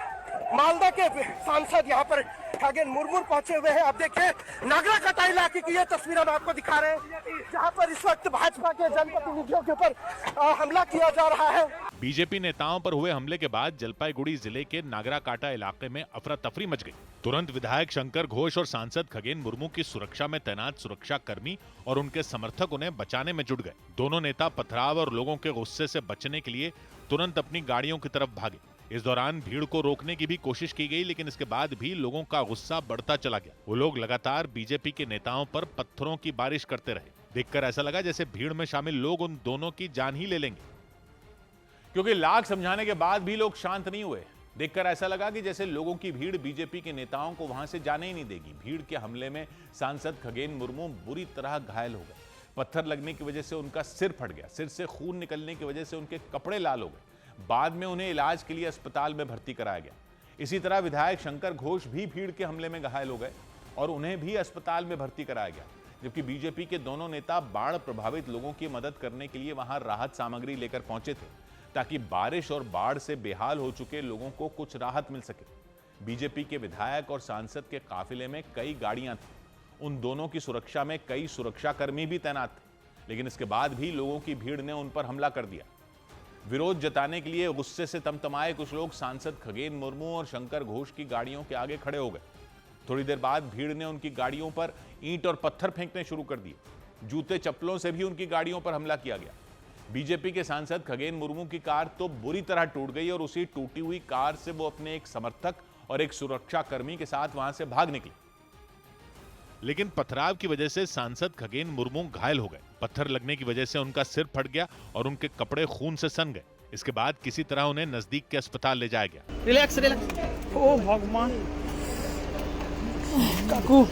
मालदा के सांसद यहाँ पर खगेन मुर्मू पहुंचे हुए हैं। अब देखिए नागराकाटा इलाके की ये तस्वीर हम आपको दिखा रहे हैं, जहाँ पर इस वक्त भाजपा के जनप्रतिनिधियों के ऊपर हमला किया जा रहा है। बीजेपी नेताओं पर हुए हमले के बाद जलपाईगुड़ी जिले के नागराकाटा इलाके में अफरा तफरी मच गई। तुरंत विधायक शंकर घोष और सांसद खगेन मुर्मू की सुरक्षा में तैनात सुरक्षा कर्मी और उनके समर्थक उन्हें बचाने में जुट गए। दोनों नेता पथराव और लोगों के गुस्से से बचने के लिए तुरंत अपनी गाड़ियों की तरफ भागे। इस दौरान भीड़ को रोकने की भी कोशिश की गई, लेकिन इसके बाद भी लोगों का गुस्सा बढ़ता चला गया। वो लोग लगातार बीजेपी के नेताओं पर पत्थरों की बारिश करते रहे। देखकर ऐसा लगा जैसे भीड़ में शामिल लोग उन दोनों की जान ही ले लेंगे, क्योंकि लाख समझाने के बाद भी लोग शांत नहीं हुए। देखकर ऐसा लगा कि जैसे लोगों की भीड़ बीजेपी के नेताओं को वहां से जाने ही नहीं देगी। भीड़ के हमले में सांसद खगेन मुर्मू बुरी तरह घायल हो गए। पत्थर लगने की वजह से उनका सिर फट गया। सिर से खून निकलने की वजह से उनके कपड़े लाल हो गए। बाद में उन्हें इलाज के लिए अस्पताल में भर्ती कराया गया। इसी तरह विधायक शंकर घोष भी भीड़ के हमले में घायल हो गए और उन्हें भी अस्पताल में भर्ती कराया गया। जबकि बीजेपी के दोनों नेता बाढ़ प्रभावित लोगों की मदद करने के लिए वहां राहत सामग्री लेकर पहुंचे थे, ताकि बारिश और बाढ़ से बेहाल हो चुके लोगों को कुछ राहत मिल सके। बीजेपी के विधायक और सांसद के काफिले में कई गाड़ियां थी। उन दोनों की सुरक्षा में कई सुरक्षाकर्मी भी तैनात थे, लेकिन इसके बाद भी लोगों की भीड़ ने उन पर हमला कर दिया। विरोध जताने के लिए गुस्से से तमतमाए कुछ लोग सांसद खगेन मुर्मू और शंकर घोष की गाड़ियों के आगे खड़े हो गए। थोड़ी देर बाद भीड़ ने उनकी गाड़ियों पर ईंट और पत्थर फेंकने शुरू कर दिए। जूते चप्पलों से भी उनकी गाड़ियों पर हमला किया गया। बीजेपी के सांसद खगेन मुर्मू की कार तो बुरी तरह टूट गई और उसी टूटी हुई कार से वो अपने एक समर्थक और एक सुरक्षा कर्मी के साथ वहां से भाग निकले। लेकिन पथराव की वजह से सांसद खगेन मुर्मू घायल हो गए। पत्थर लगने की वजह से उनका सिर फट गया और उनके कपड़े खून से सन गए। इसके बाद किसी तरह उन्हें नजदीक के अस्पताल ले जाया गया। Relax relax. ओ भगवान काकू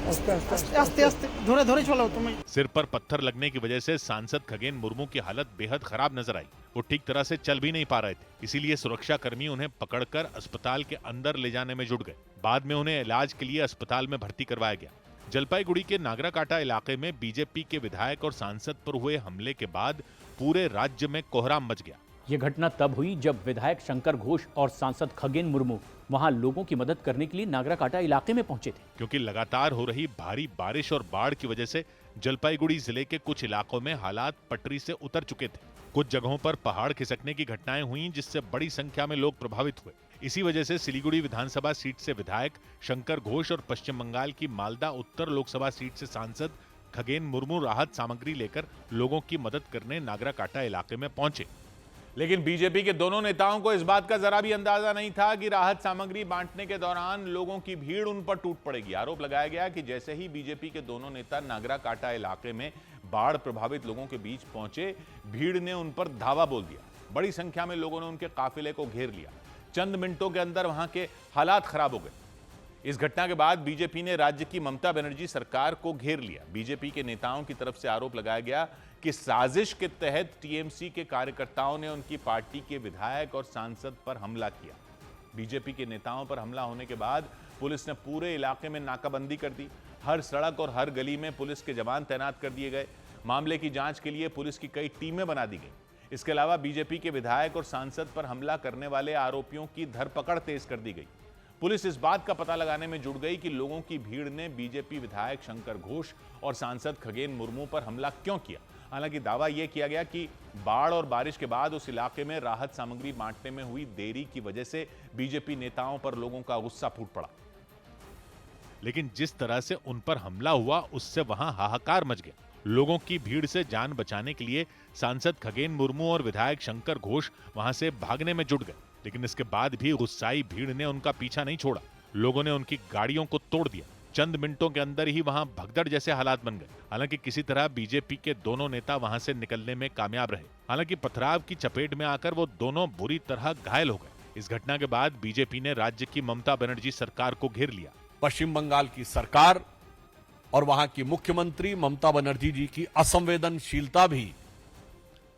आस्ते आस्ते धोरे धोरे चलो तुम्हें। सिर पर पत्थर लगने की वजह से सांसद खगेन मुर्मू की हालत बेहद खराब नजर आई। वो ठीक तरह से चल भी नहीं पा रहे थे, इसीलिए सुरक्षा कर्मी उन्हें पकड़कर अस्पताल के अंदर ले जाने में जुट गए। बाद में उन्हें इलाज के लिए अस्पताल में भर्ती करवाया गया। जलपाईगुड़ी के नागराकाटा इलाके में बीजेपी के विधायक और सांसद पर हुए हमले के बाद पूरे राज्य में कोहराम मच गया। ये घटना तब हुई जब विधायक शंकर घोष और सांसद खगेन मुर्मू वहां लोगों की मदद करने के लिए नागराकाटा इलाके में पहुंचे थे। क्योंकि लगातार हो रही भारी बारिश और बाढ़ की वजह से जलपाईगुड़ी जिले के कुछ इलाकों में हालात पटरी से उतर चुके थे। कुछ जगहों पर पहाड़ खिसकने की घटनाएं हुई, जिससे बड़ी संख्या में लोग प्रभावित हुए। इसी वजह से सिलीगुड़ी विधानसभा सीट से विधायक शंकर घोष और पश्चिम बंगाल की मालदा उत्तर लोकसभा सीट से सांसद खगेन मुर्मू राहत सामग्री लेकर लोगों की मदद करने नागराकाटा इलाके में पहुंचे। लेकिन बीजेपी के दोनों नेताओं को इस बात का जरा भी अंदाजा नहीं था कि राहत सामग्री बांटने के दौरान लोगों की भीड़ उन पर टूट पड़ेगी। आरोप लगाया गया कि जैसे ही बीजेपी के दोनों नेता नागराकाटा इलाके में बाढ़ प्रभावित लोगों के बीच पहुंचे, भीड़ ने उन पर धावा बोल दिया। बड़ी संख्या में लोगों ने उनके काफिले को घेर लिया। चंद मिनटों के अंदर वहां के हालात खराब हो गए। इस घटना के बाद बीजेपी ने राज्य की ममता बनर्जी सरकार को घेर लिया। बीजेपी के नेताओं की तरफ से आरोप लगाया गया कि साजिश के तहत टीएमसी के कार्यकर्ताओं ने उनकी पार्टी के विधायक और सांसद पर हमला किया। बीजेपी के नेताओं पर हमला होने के बाद पुलिस ने पूरे इलाके में नाकाबंदी कर दी। हर सड़क और हर गली में पुलिस के जवान तैनात कर दिए गए। मामले की जांच के लिए पुलिस की कई टीमें बना दी गई। इसके अलावा बीजेपी के विधायक और सांसद पर हमला करने वाले आरोपियों की धरपकड़ तेज कर दी गई। पुलिस इस बात का पता लगाने में जुट गई कि लोगों की भीड़ ने बीजेपी विधायक शंकर घोष और सांसद खगेन मुर्मू पर हमला क्यों किया। हालांकि दावा यह किया गया कि बाढ़ और बारिश के बाद उस इलाके में राहत सामग्री बांटने में हुई देरी की वजह से बीजेपी नेताओं पर लोगों का गुस्सा फूट पड़ा। लेकिन जिस तरह से उन पर हमला हुआ, उससे वहां हाहाकार मच गया। लोगों की भीड़ से जान बचाने के लिए सांसद खगेन मुर्मू और विधायक शंकर घोष वहां से भागने में जुट गए। लेकिन इसके बाद भी गुस्साई भीड़ ने उनका पीछा नहीं छोड़ा। लोगों ने उनकी गाड़ियों को तोड़ दिया। चंद मिनटों के अंदर ही वहां भगदड़ जैसे हालात बन गए। हालांकि किसी तरह बीजेपी के दोनों नेता वहां से निकलने में कामयाब रहे। हालांकि पथराव की चपेट में आकर वो दोनों बुरी तरह घायल हो गए। इस घटना के बाद बीजेपी ने राज्य की ममता बनर्जी सरकार को घेर लिया। पश्चिम बंगाल की सरकार और वहां की मुख्यमंत्री ममता बनर्जी जी की असंवेदनशीलता भी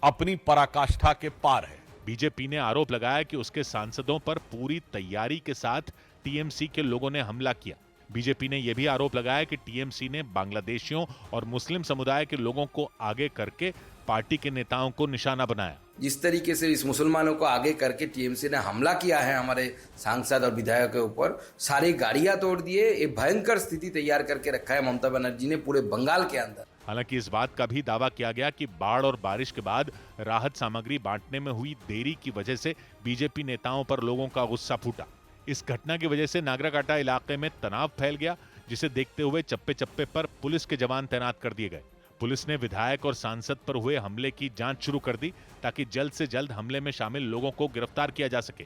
अपनी पराकाष्ठा के पार है। बीजेपी ने आरोप लगाया कि उसके सांसदों पर पूरी तैयारी के साथ टीएमसी के लोगों ने हमला किया। बीजेपी ने यह भी आरोप लगाया कि टीएमसी ने बांग्लादेशियों और मुस्लिम समुदाय के लोगों को आगे करके पार्टी के नेताओं को निशाना बनाया। जिस तरीके से इस मुसलमानों को आगे करके टीएमसी ने हमला किया है हमारे सांसद और विधायक के ऊपर, सारी गाड़ियां तोड़ दिए, एक भयंकर स्थिति तैयार करके रखा है ममता बनर्जी ने पूरे बंगाल के अंदर। हालांकि इस बात का भी दावा किया गया कि बाढ़ और बारिश के बाद राहत सामग्री बांटने में हुई देरी की वजह से बीजेपी नेताओं पर लोगों का गुस्सा फूटा। इस घटना की वजह से नागराकाटा इलाके में तनाव फैल गया, जिसे देखते हुए चप्पे चप्पे पर पुलिस के जवान तैनात कर दिए गए। पुलिस ने विधायक और सांसद पर हुए हमले की जांच शुरू कर दी ताकि जल्द से जल्द हमले में शामिल लोगों को गिरफ्तार किया जा सके।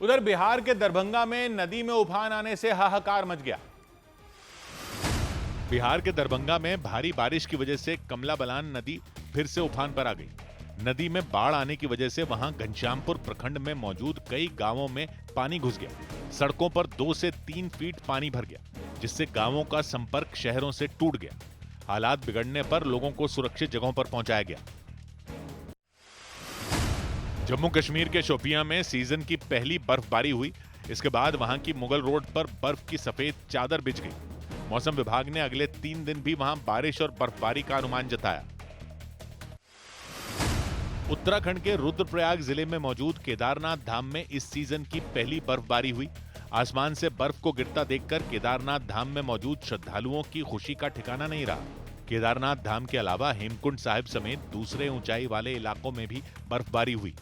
उधर बिहार के दरभंगा में नदी में उफान आने से हाहाकार मच गया। बिहार के दरभंगा में भारी बारिश की वजह से कमला बलान नदी फिर से उफान पर आ गई। नदी में बाढ़ आने की वजह से वहां घनश्यामपुर प्रखंड में मौजूद कई गांवों में पानी घुस गया। सड़कों पर 2 से 3 फीट पानी भर गया, जिससे गांवों का संपर्क शहरों से टूट गया। हालात बिगड़ने पर लोगों को सुरक्षित जगहों पर पहुंचाया गया। जम्मू कश्मीर के शोपियां में सीजन की पहली बर्फबारी हुई। इसके बाद वहां की मुगल रोड पर बर्फ की सफेद चादर बिछ गई। मौसम विभाग ने अगले 3 दिन भी वहां बारिश और बर्फबारी का अनुमान जताया। उत्तराखंड के रुद्रप्रयाग जिले में मौजूद केदारनाथ धाम में इस सीजन की पहली बर्फबारी हुई। आसमान से बर्फ को गिरता देखकर केदारनाथ धाम में मौजूद श्रद्धालुओं की खुशी का ठिकाना नहीं रहा। केदारनाथ धाम के अलावा हेमकुंड साहिब समेत दूसरे ऊंचाई वाले इलाकों में भी बर्फबारी हुई।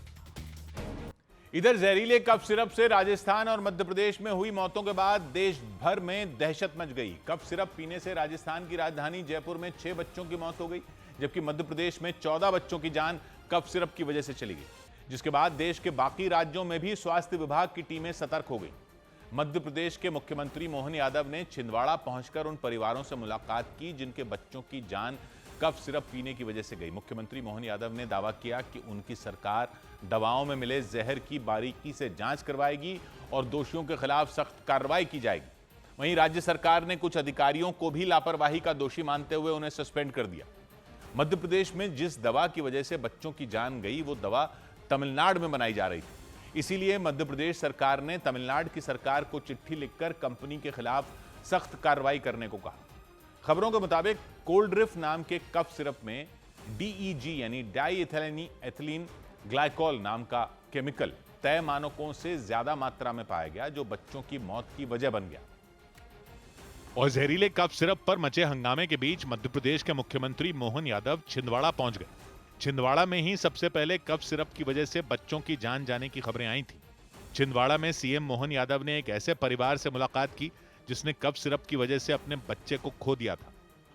इधर जहरीले कफ सिरप से राजस्थान और मध्य प्रदेश में हुई मौतों के बाद देश भर में दहशत मच गई। कफ सिरप पीने से राजस्थान की राजधानी जयपुर में 6 बच्चों की मौत हो गई, जबकि मध्य प्रदेश में 14 बच्चों की जान कफ सिरप की वजह से चली गई, जिसके बाद देश के बाकी राज्यों में भी स्वास्थ्य विभाग की टीमें सतर्क हो गई। मध्य प्रदेश के मुख्यमंत्री मोहन यादव ने छिंदवाड़ा पहुंचकर उन परिवारों से मुलाकात की जिनके बच्चों की जान कफ सिरप पीने की वजह से गई। मुख्यमंत्री मोहन यादव ने दावा किया कि उनकी सरकार दवाओं में मिले जहर की बारीकी से जांच करवाएगी और दोषियों के खिलाफ सख्त कार्रवाई की जाएगी। वहीं राज्य सरकार ने कुछ अधिकारियों को भी लापरवाही का दोषी मानते हुए उन्हें सस्पेंड कर दिया। मध्य प्रदेश में जिस दवा की वजह से बच्चों की जान गई, वो दवा तमिलनाडु में बनाई जा रही थी। इसीलिए मध्य प्रदेश सरकार ने तमिलनाडु की सरकार को चिट्ठी लिखकर कंपनी के खिलाफ सख्त कार्रवाई करने को कहा। खबरों के मुताबिक कोल्ड ड्रिफ्ट नाम के कफ सिरप में DEG यानी डाई एथिलीन ग्लाइकोल नाम का केमिकल तय मानकों से ज्यादा मात्रा में पाया गया, जो बच्चों की मौत की वजह बन गया। और जहरीले कफ सिरप पर मचे हंगामे के बीच मध्य प्रदेश के मुख्यमंत्री मोहन यादव छिंदवाड़ा पहुंच गए। छिंदवाड़ा में ही सबसे पहले कफ सिरप की वजह से बच्चों की जान जाने की खबरें आई थी। छिंदवाड़ा में सीएम मोहन यादव ने एक ऐसे परिवार से मुलाकात की जिसने कफ सिरप की वजह से अपने बच्चे को खो दिया था।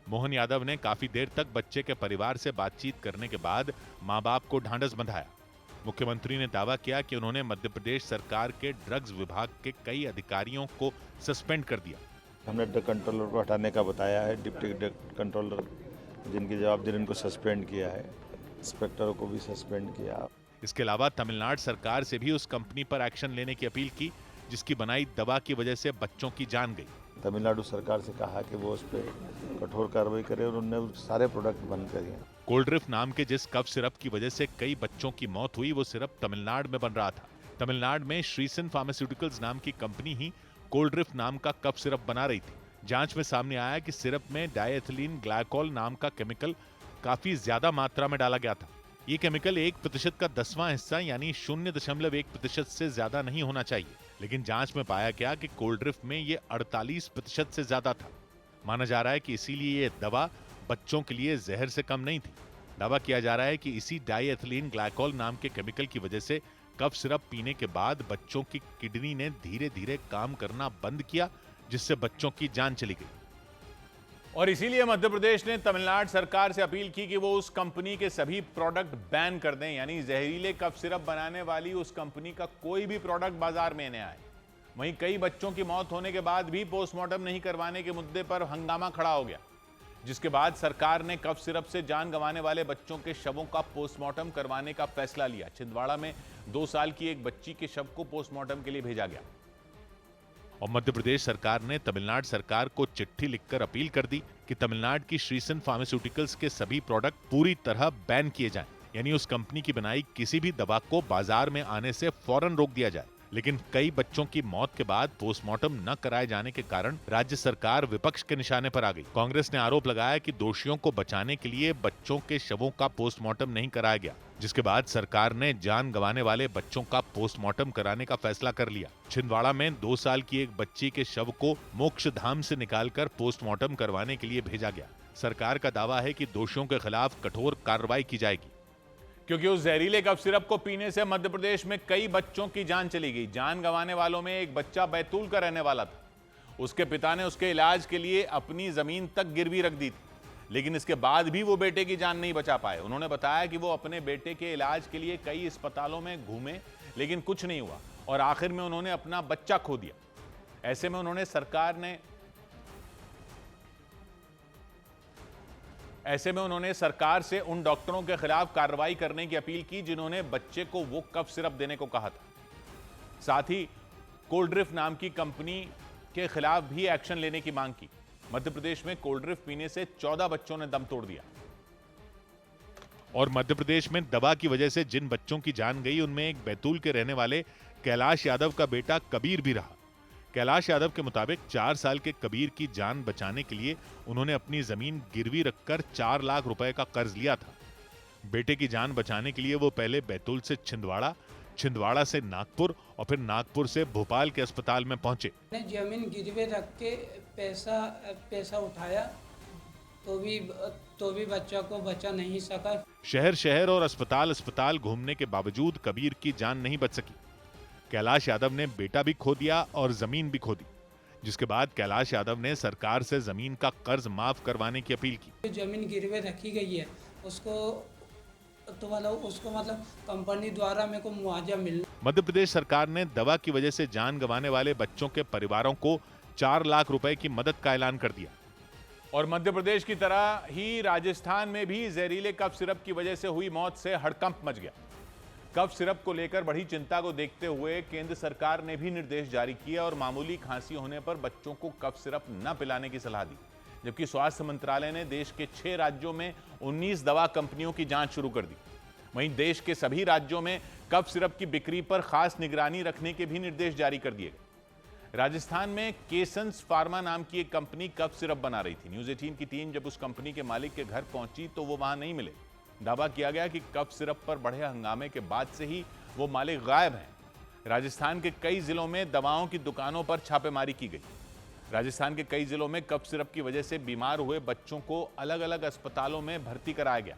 मोहन यादव ने काफी देर तक बच्चे के परिवार से बातचीत करने के बाद मां बाप को ढांढस बंधाया। मुख्यमंत्री ने दावा किया कि उन्होंने मध्य प्रदेश सरकार के ड्रग्स विभाग के कई अधिकारियों को सस्पेंड कर दिया। हमने ड्रग कंट्रोलर को हटाने का बताया है, डिप्टी ड्रग कंट्रोलर जिनकी जवाबदेही उनको सस्पेंड किया है, इंस्पेक्टरों को भी सस्पेंड किया। इसके अलावा तमिलनाडु सरकार से भी उस कंपनी पर एक्शन लेने की अपील की जिसकी बनाई दवा की वजह से बच्चों की जान गई। तमिलनाडु सरकार से कहा कि वो उस पर कठोर कार्रवाई करे और उन्होंने सारे प्रोडक्ट बंद कर दिए। कोल्ड्रिफ्ट नाम के जिस कफ सिरप की वजह से कई बच्चों की मौत हुई वो सिरप तमिलनाडु में बन रहा था। तमिलनाडु में श्रीसन फार्मास्यूटिकल्स नाम की कंपनी ही कोल्ड्रिफ्ट नाम का कफ सिरप बना रही थी। जांच में सामने आया कि सिरप में डायएथिलीन ग्लाइकोल नाम का केमिकल काफी ज्यादा मात्रा में डाला गया था। ये केमिकल 1% का 10वां हिस्सा यानी 0.1% से ज्यादा नहीं होना चाहिए, लेकिन जांच में पाया गया कि कोल्ड्रिफ्ट में ये 48% से ज्यादा था। माना जा रहा है कि इसीलिए ये दवा बच्चों के लिए जहर से कम नहीं थी। दावा किया जा रहा है कि इसी डायएथिलीन ग्लाइकोल नाम के केमिकल की वजह से कफ सिरप पीने के बाद बच्चों की किडनी ने धीरे धीरे काम करना बंद किया, जिससे बच्चों की जान चली गई। और इसीलिए मध्य प्रदेश ने तमिलनाडु सरकार से अपील की कि वो उस कंपनी के सभी प्रोडक्ट बैन कर दें, यानी जहरीले कफ सिरप बनाने वाली उस कंपनी का कोई भी प्रोडक्ट बाजार में न आए। वहीं कई बच्चों की मौत होने के बाद भी पोस्टमार्टम नहीं करवाने के मुद्दे पर हंगामा खड़ा हो गया, जिसके बाद सरकार ने कफ सिरप से जान गंवाने वाले बच्चों के शवों का पोस्टमार्टम करवाने का फैसला लिया। छिंदवाड़ा में 2 साल की एक बच्ची के शव को पोस्टमार्टम के लिए भेजा गया और मध्य प्रदेश सरकार ने तमिलनाडु सरकार को चिट्ठी लिखकर अपील कर दी कि तमिलनाडु की श्रीसन फार्मास्यूटिकल्स के सभी प्रोडक्ट पूरी तरह बैन किए जाएं, यानी उस कंपनी की बनाई किसी भी दवा को बाजार में आने से फौरन रोक दिया जाए। लेकिन कई बच्चों की मौत के बाद पोस्टमार्टम न कराए जाने के कारण राज्य सरकार विपक्ष के निशाने पर आ गई। कांग्रेस ने आरोप लगाया कि दोषियों को बचाने के लिए बच्चों के शवों का पोस्टमार्टम नहीं कराया गया, जिसके बाद सरकार ने जान गंवाने वाले बच्चों का पोस्टमार्टम कराने का फैसला कर लिया। छिंदवाड़ा में 2 साल की एक बच्ची के शव को मोक्षधाम से निकालकर पोस्टमार्टम करवाने के लिए भेजा गया। सरकार का दावा है कि दोषियों के खिलाफ कठोर कार्रवाई की जाएगी, क्योंकि उस जहरीले कफ सिरप को पीने से मध्य प्रदेश में कई बच्चों की जान चली गई। जान गंवाने वालों में एक बच्चा बैतूल का रहने वाला था। उसके पिता ने उसके इलाज के लिए अपनी जमीन तक गिरवी रख दी थी, लेकिन इसके बाद भी वो बेटे की जान नहीं बचा पाए। उन्होंने बताया कि वो अपने बेटे के इलाज के लिए कई अस्पतालों में घूमे, लेकिन कुछ नहीं हुआ और आखिर में उन्होंने अपना बच्चा खो दिया। ऐसे में उन्होंने सरकार से उन डॉक्टरों के खिलाफ कार्रवाई करने की अपील की जिन्होंने बच्चे को वो कफ सिरप देने को कहा था। साथ ही कोल्ड्रिफ्ट नाम की कंपनी के खिलाफ भी एक्शन लेने की मांग की। मध्य प्रदेश में कोल्ड्रिफ्ट पीने से 14 बच्चों ने दम तोड़ दिया और मध्य प्रदेश में दवा की वजह से जिन बच्चों की जान गई उनमें एक बैतूल के रहने वाले कैलाश यादव का बेटा कबीर भी रहा। कैलाश यादव के मुताबिक 4 साल के कबीर की जान बचाने के लिए उन्होंने अपनी जमीन गिरवी रखकर 4 लाख रुपए का कर्ज लिया था। बेटे की जान बचाने के लिए वो पहले बैतूल से छिंदवाड़ा, छिंदवाड़ा से नागपुर और फिर नागपुर से भोपाल के अस्पताल में पहुंचे। जमीन गिरवे रख के पैसा उठाया तो भी बच्चा को बचा नहीं सका। शहर शहर और अस्पताल घूमने के बावजूद कबीर की जान नहीं बच सकी। कैलाश यादव ने बेटा भी खो दिया और जमीन भी खो दी, जिसके बाद कैलाश यादव ने सरकार से जमीन का कर्ज माफ करवाने की अपील की। जमीन गिरवे रखी गई है उसको मतलब कंपनी द्वारा मेरे को मुआवजा मिल। मध्य प्रदेश सरकार ने दवा की वजह से जान गंवाने वाले बच्चों के परिवारों को 4 लाख रुपए की मदद का ऐलान कर दिया। और मध्य प्रदेश की तरह ही राजस्थान में भी जहरीले कफ सिरप की वजह से हुई मौत से हड़कंप मच गया। कफ सिरप को लेकर बढ़ी चिंता को देखते हुए केंद्र सरकार ने भी निर्देश जारी किए और मामूली खांसी होने पर बच्चों को कफ सिरप न पिलाने की सलाह दी, जबकि स्वास्थ्य मंत्रालय ने देश के 6 राज्यों में 19 दवा कंपनियों की जांच शुरू कर दी। वहीं देश के सभी राज्यों में कफ सिरप की बिक्री पर खास निगरानी रखने के भी निर्देश जारी कर दिए गए। राजस्थान में केसन्स फार्मा नाम की एक कंपनी कफ सिरप बना रही थी। न्यूज़ 18 की टीम जब उस कंपनी के मालिक के घर पहुंची तो वो वहां नहीं मिले। दावा किया गया कि कफ सिरप पर बढ़े हंगामे के बाद से ही वो मालिक गायब हैं। राजस्थान के कई जिलों में दवाओं की दुकानों पर छापेमारी की गई। राजस्थान के कई जिलों में कफ सिरप की वजह से बीमार हुए बच्चों को अलग अलग अस्पतालों में भर्ती कराया गया।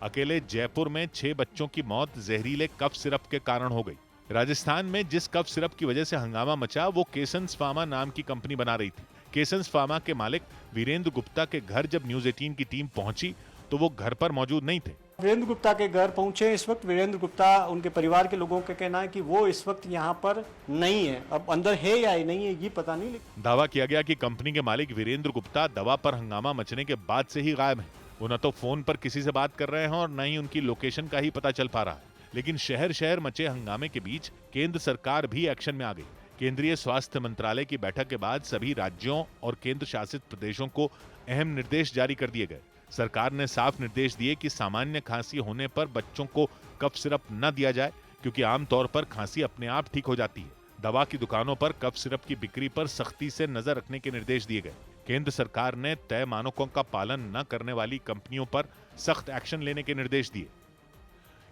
अकेले जयपुर में 6 बच्चों की मौत जहरीले कफ सिरप के कारण हो गई। राजस्थान में जिस कफ सिरप की वजह से हंगामा मचा वो केसन्स फार्मा नाम की कंपनी बना रही थी। केसन्स फार्मा के मालिक वीरेंद्र गुप्ता के घर जब न्यूज 18 की टीम पहुंची तो वो घर पर मौजूद नहीं थे। वीरेंद्र गुप्ता के घर पहुंचे इस वक्त वीरेंद्र गुप्ता, उनके परिवार के लोगों का कहना है कि वो इस वक्त यहाँ पर नहीं है। अब अंदर है या नहीं है ये पता नहीं। दावा किया गया कि कंपनी के मालिक वीरेंद्र गुप्ता दवा पर हंगामा मचने के बाद से ही गायब हैं। वो न तो फोन पर किसी से बात कर रहे हैं और न ही उनकी लोकेशन का ही पता चल पा रहा है। लेकिन शहर शहर मचे हंगामे के बीच केंद्र सरकार भी एक्शन में आ गई। केंद्रीय स्वास्थ्य मंत्रालय की बैठक के बाद सभी राज्यों और केंद्र शासित प्रदेशों को अहम निर्देश जारी कर दिए गए। सरकार ने साफ निर्देश दिए कि सामान्य खांसी होने पर बच्चों को कफ सिरप न दिया जाए, क्योंकि आमतौर पर खांसी अपने आप ठीक हो जाती है। दवा की दुकानों पर कफ सिरप की बिक्री पर सख्ती से नजर रखने के निर्देश दिए गए। केंद्र सरकार ने तय मानकों का पालन न करने वाली कंपनियों पर सख्त एक्शन लेने के निर्देश दिए।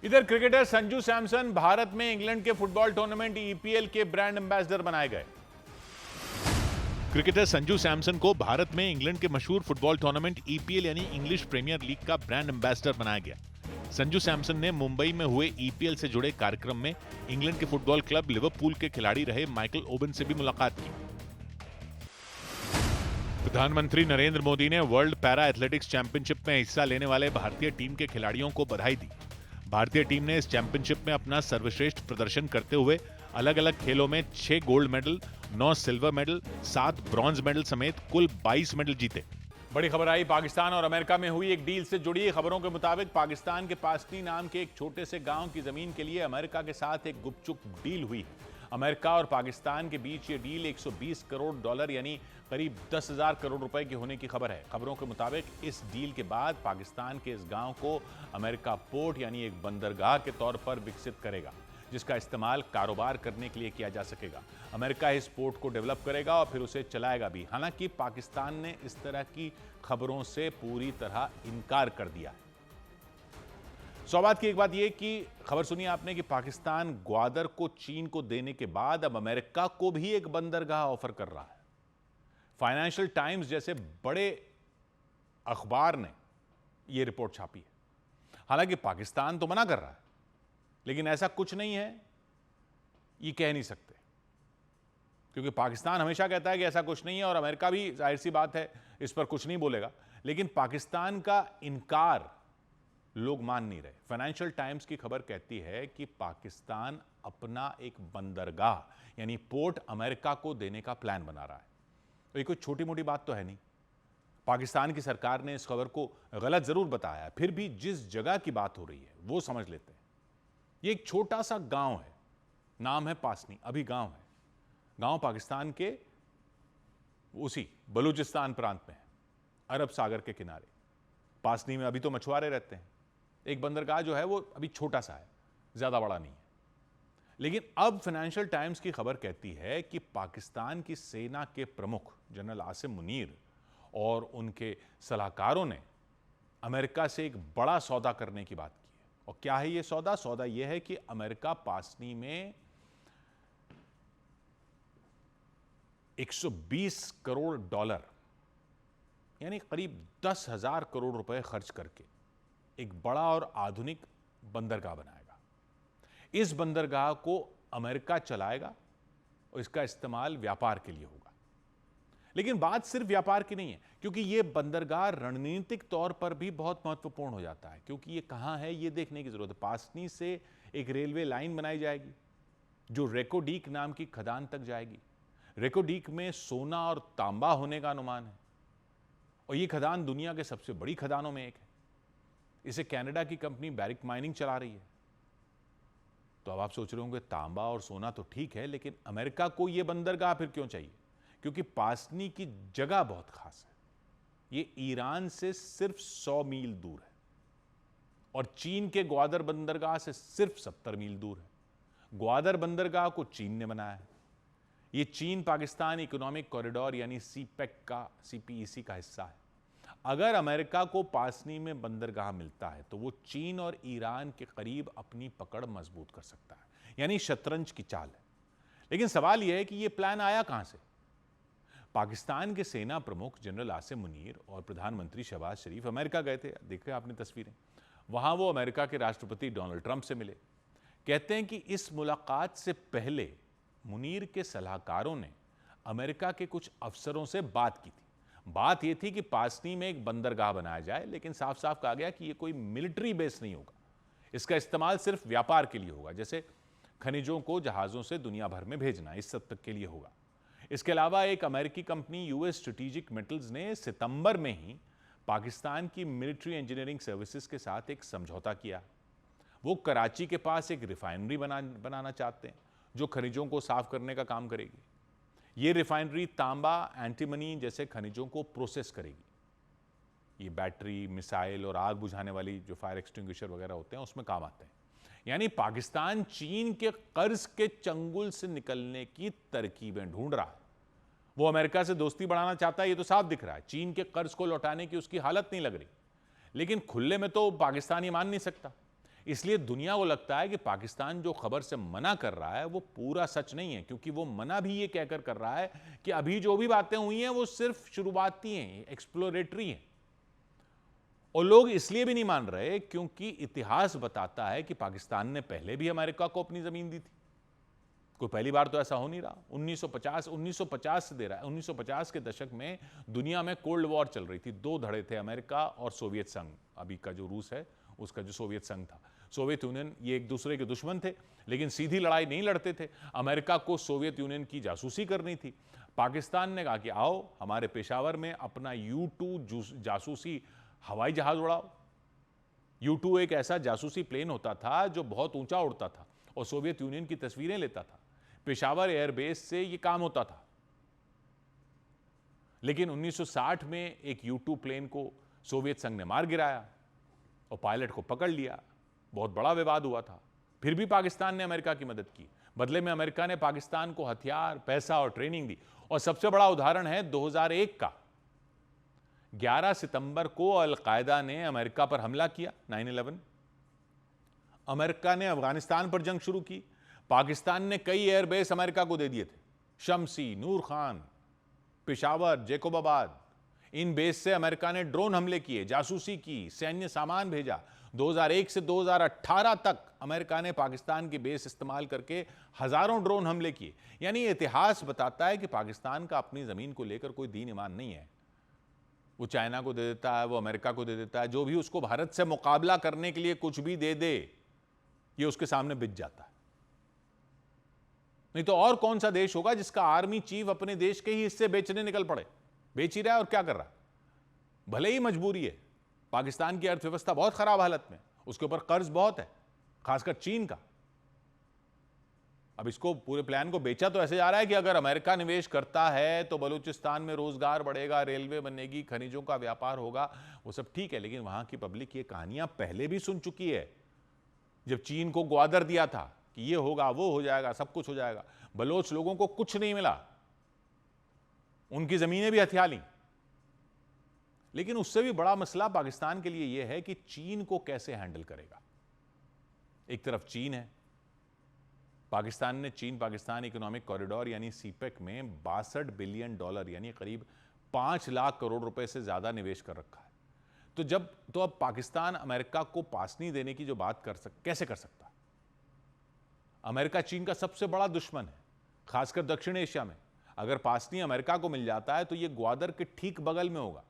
इधर क्रिकेटर संजू सैमसन भारत में इंग्लैंड के फुटबॉल टूर्नामेंट ईपीएल के ब्रांड एम्बेसडर बनाए गए। क्रिकेटर संजू सैमसन को भारत में इंग्लैंड के मशहूर फुटबॉल टूर्नामेंट ईपीएल यानी इंग्लिश प्रीमियर लीग का ब्रांड एम्बेसडर बनाया गया। संजू सैमसन ने मुंबई में हुए ईपीएल से जुड़े कार्यक्रम में इंग्लैंड के फुटबॉल क्लब लिवरपूल के खिलाड़ी रहे माइकल ओवन से भी मुलाकात की। प्रधानमंत्री नरेंद्र मोदी ने वर्ल्ड पैरा एथलेटिक्स चैंपियनशिप में हिस्सा लेने वाले भारतीय टीम के खिलाड़ियों को बधाई दी। भारतीय टीम ने इस चैंपियनशिप में अपना सर्वश्रेष्ठ प्रदर्शन करते हुए अलग अलग खेलों में 6 gold medal, 9 silver medal, 7 bronze medal समेत कुल 22 मेडल जीते। बड़ी खबर आई पाकिस्तान और अमेरिका में हुई एक डील से जुड़ी। खबरों के मुताबिक पाकिस्तान के पासनी नाम के एक छोटे से गांव की जमीन के लिए अमेरिका के साथ एक गुपचुप डील हुई। अमेरिका और पाकिस्तान के बीच ये डील 120 करोड़ डॉलर यानी करीब 10,000 करोड़ रुपए की होने की खबर है। खबरों के मुताबिक इस डील के बाद पाकिस्तान के इस गांव को अमेरिका पोर्ट यानी एक बंदरगाह के तौर पर विकसित करेगा, जिसका इस्तेमाल कारोबार करने के लिए किया जा सकेगा। अमेरिका इस पोर्ट को डेवलप करेगा और फिर उसे चलाएगा भी। हालांकि पाकिस्तान ने इस तरह की खबरों से पूरी तरह इनकार कर दिया है। सौबात की एक बात यह कि खबर सुनी आपने कि पाकिस्तान ग्वादर को चीन को देने के बाद अब अमेरिका को भी एक बंदरगाह ऑफर कर रहा है। फाइनेंशियल टाइम्स जैसे बड़े अखबार ने यह रिपोर्ट छापी है। हालांकि पाकिस्तान तो मना कर रहा है, लेकिन ऐसा कुछ नहीं है ये कह नहीं सकते, क्योंकि पाकिस्तान हमेशा कहता है कि ऐसा कुछ नहीं है और अमेरिका भी जाहिर सी बात है इस पर कुछ नहीं बोलेगा। लेकिन पाकिस्तान का इनकार लोग मान नहीं रहे। फाइनेंशियल टाइम्स की खबर कहती है कि पाकिस्तान अपना एक बंदरगाह यानी पोर्ट अमेरिका को देने का प्लान बना रहा है। तो ये कोई छोटी मोटी बात तो है नहीं। पाकिस्तान की सरकार ने इस खबर को गलत जरूर बताया, फिर भी जिस जगह की बात हो रही है वो समझ लेते हैं। ये एक छोटा सा गांव है, नाम है पासनी, अभी गांव है। गांव पाकिस्तान के उसी बलूचिस्तान प्रांत में है, अरब सागर के किनारे। पासनी में अभी तो मछुआरे रहते हैं। एक बंदरगाह जो है वो अभी छोटा सा है, ज्यादा बड़ा नहीं है। लेकिन अब फाइनेंशियल टाइम्स की खबर कहती है कि पाकिस्तान की सेना के प्रमुख जनरल आसिम मुनीर और उनके सलाहकारों ने अमेरिका से एक बड़ा सौदा करने की बात की है। और क्या है ये सौदा? सौदा यह है कि अमेरिका पासनी में 120 करोड़ डॉलर यानी करीब 10,000 करोड़ रुपए खर्च करके एक बड़ा और आधुनिक बंदरगाह बनाएगा। इस बंदरगाह को अमेरिका चलाएगा और इसका इस्तेमाल व्यापार के लिए होगा। लेकिन बात सिर्फ व्यापार की नहीं है, क्योंकि यह बंदरगाह रणनीतिक तौर पर भी बहुत महत्वपूर्ण हो जाता है। क्योंकि ये कहां है ये देखने की जरूरत है। पासनी से एक रेलवे लाइन बनाई जाएगी जो रेकोडीक नाम की खदान तक जाएगी। रेकोडीक में सोना और तांबा होने का अनुमान है और यह खदान दुनिया के सबसे बड़ी खदानों में एक है। इसे कनाडा की कंपनी बैरिक माइनिंग चला रही है। तो अब आप सोच रहे होंगे तांबा और सोना तो ठीक है, लेकिन अमेरिका को यह बंदरगाह फिर क्यों चाहिए? क्योंकि पासनी की जगह बहुत खास है। यह ईरान से सिर्फ 100 मील दूर है और चीन के ग्वादर बंदरगाह से सिर्फ 70 मील दूर है। ग्वादर बंदरगाह को चीन ने बनाया है। यह चीन पाकिस्तान इकोनॉमिक कॉरिडोर यानी सीपीईसी का हिस्सा है। अगर अमेरिका को पासनी में बंदरगाह मिलता है तो वो चीन और ईरान के करीब अपनी पकड़ मजबूत कर सकता है, यानी शतरंज की चाल है। लेकिन सवाल यह है कि यह प्लान आया कहां से? पाकिस्तान के सेना प्रमुख जनरल आसिम मुनीर और प्रधानमंत्री शहबाज शरीफ अमेरिका गए थे। देखिए आपने तस्वीरें, वहां वो अमेरिका के राष्ट्रपति डोनाल्ड ट्रंप से मिले। कहते हैं कि इस मुलाकात से पहले मुनीर के सलाहकारों ने अमेरिका के कुछ अफसरों से बात की थी। बात यह थी कि पासनी में एक बंदरगाह बनाया जाए, लेकिन साफ साफ कहा गया कि यह कोई मिलिट्री बेस नहीं होगा, इसका इस्तेमाल सिर्फ व्यापार के लिए होगा, जैसे खनिजों को जहाजों से दुनिया भर में भेजना, इस सब तक के लिए होगा। इसके अलावा एक अमेरिकी कंपनी यूएस स्ट्रेटेजिक मेटल्स ने सितंबर में ही पाकिस्तान की मिलिट्री इंजीनियरिंग सर्विसेज के साथ एक समझौता किया। वो कराची के पास एक रिफाइनरी बनाना चाहते हैं जो खनिजों को साफ करने का काम करेगी। ये रिफाइनरी तांबा, एंटीमनी जैसे खनिजों को प्रोसेस करेगी। ये बैटरी, मिसाइल और आग बुझाने वाली जो फायर एक्सटिंग्विशर वगैरह होते हैं उसमें काम आते हैं। यानी पाकिस्तान चीन के कर्ज के चंगुल से निकलने की तरकीबें ढूंढ रहा है। वो अमेरिका से दोस्ती बढ़ाना चाहता है, ये तो साफ दिख रहा है। चीन के कर्ज को लौटाने की उसकी हालत नहीं लग रही, लेकिन खुले में तो पाकिस्तान ये मान नहीं सकता। इसलिए दुनिया को लगता है कि पाकिस्तान जो खबर से मना कर रहा है वो पूरा सच नहीं है, क्योंकि वो मना भी ये कहकर कर रहा है कि अभी जो भी बातें हुई हैं वो सिर्फ शुरुआती हैं, एक्सप्लोरेटरी हैं। और लोग इसलिए भी नहीं मान रहे क्योंकि इतिहास बताता है कि पाकिस्तान ने पहले भी अमेरिका को अपनी जमीन दी थी। कोई पहली बार तो ऐसा हो नहीं रहा। 1950 से दे रहा है। 1950 के दशक में दुनिया में कोल्ड वॉर चल रही थी। दो धड़े थे, अमेरिका और सोवियत संघ। अभी का जो रूस है उसका जो सोवियत संघ था, सोवियत यूनियन, ये एक दूसरे के दुश्मन थे, लेकिन सीधी लड़ाई नहीं लड़ते थे। अमेरिका को सोवियत यूनियन की जासूसी करनी थी। पाकिस्तान ने कहा कि आओ हमारे पेशावर में अपना U-2 जासूसी हवाई जहाज उड़ाओ। U-2 एक ऐसा जासूसी प्लेन होता था जो बहुत ऊंचा उड़ता था और सोवियत यूनियन की तस्वीरें लेता था। पेशावर एयरबेस से यह काम होता था। लेकिन 1960 में एक U-2 प्लेन को सोवियत संघ ने मार गिराया और पायलट को पकड़ लिया। बहुत बड़ा विवाद हुआ था। फिर भी पाकिस्तान ने अमेरिका की मदद की। बदले में अमेरिका ने पाकिस्तान को हथियार, पैसा और ट्रेनिंग दी। और सबसे बड़ा उदाहरण है 2001 का। 11 सितंबर को अल-कायदा ने अमेरिका पर हमला किया, 9/11। अमेरिका ने अफगानिस्तान पर जंग शुरू की। पाकिस्तान ने कई एयरबेस अमेरिका को दे दिए थे, शमसी, नूर खान, पेशावर, जैकोबाबाद। इन बेस से अमेरिका ने ड्रोन हमले किए, जासूसी की, सैन्य सामान भेजा। 2001 से 2018 तक अमेरिका ने पाकिस्तान की बेस इस्तेमाल करके हजारों ड्रोन हमले किए। यानी इतिहास बताता है कि पाकिस्तान का अपनी जमीन को लेकर कोई दीन ईमान नहीं है। वो चाइना को दे देता है, वो अमेरिका को दे देता है। जो भी उसको भारत से मुकाबला करने के लिए कुछ भी दे दे, ये उसके सामने बिक जाता है। नहीं तो और कौन सा देश होगा जिसका आर्मी चीफ अपने देश के ही हिस्से बेचने निकल पड़े। बेच ही रहा है और क्या कर रहा है। भले ही मजबूरी है, पाकिस्तान की अर्थव्यवस्था बहुत खराब हालत में, उसके ऊपर कर्ज बहुत है, खासकर चीन का। अब इसको पूरे प्लान को बेचा तो ऐसे जा रहा है कि अगर अमेरिका निवेश करता है तो बलूचिस्तान में रोजगार बढ़ेगा, रेलवे बनेगी, खनिजों का व्यापार होगा, वो सब ठीक है। लेकिन वहां की पब्लिक ये कहानियां पहले भी सुन चुकी है। जब चीन को ग्वादर दिया था कि ये होगा, वो हो जाएगा, सब कुछ हो जाएगा, बलोच लोगों को कुछ नहीं मिला, उनकी जमीनें भी हथिया ली। लेकिन उससे भी बड़ा मसला पाकिस्तान के लिए यह है कि चीन को कैसे हैंडल करेगा। एक तरफ चीन है, पाकिस्तान ने चीन पाकिस्तान इकोनॉमिक कॉरिडोर यानी सीपेक में $62 बिलियन यानी करीब 5 लाख करोड़ रुपए से ज्यादा निवेश कर रखा है। तो अब पाकिस्तान अमेरिका को पासनी देने की जो बात कैसे कर सकता है। अमेरिका चीन का सबसे बड़ा दुश्मन है, खासकर दक्षिण एशिया में। अगर पासनी अमेरिका को मिल जाता है तो यह ग्वादर के ठीक बगल में होगा,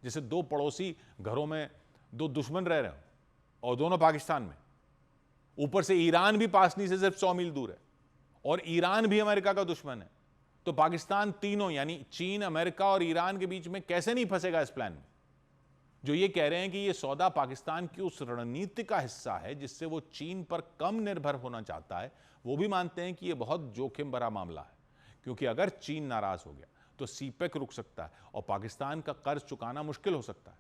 जैसे दो पड़ोसी घरों में दो दुश्मन रह रहे हो और दोनों पाकिस्तान में। ऊपर से ईरान भी पासनी से सिर्फ 100 मील दूर है और ईरान भी अमेरिका का दुश्मन है। तो पाकिस्तान तीनों यानी चीन, अमेरिका और ईरान के बीच में कैसे नहीं फंसेगा इस प्लान में। जो ये कह रहे हैं कि ये सौदा पाकिस्तान की उस रणनीति का हिस्सा है जिससे वो चीन पर कम निर्भर होना चाहता है, वो भी मानते हैं कि ये बहुत जोखिम भरा मामला है, क्योंकि अगर चीन नाराज हो गया तो सीपेक रुक सकता है और पाकिस्तान का कर्ज चुकाना मुश्किल हो सकता है।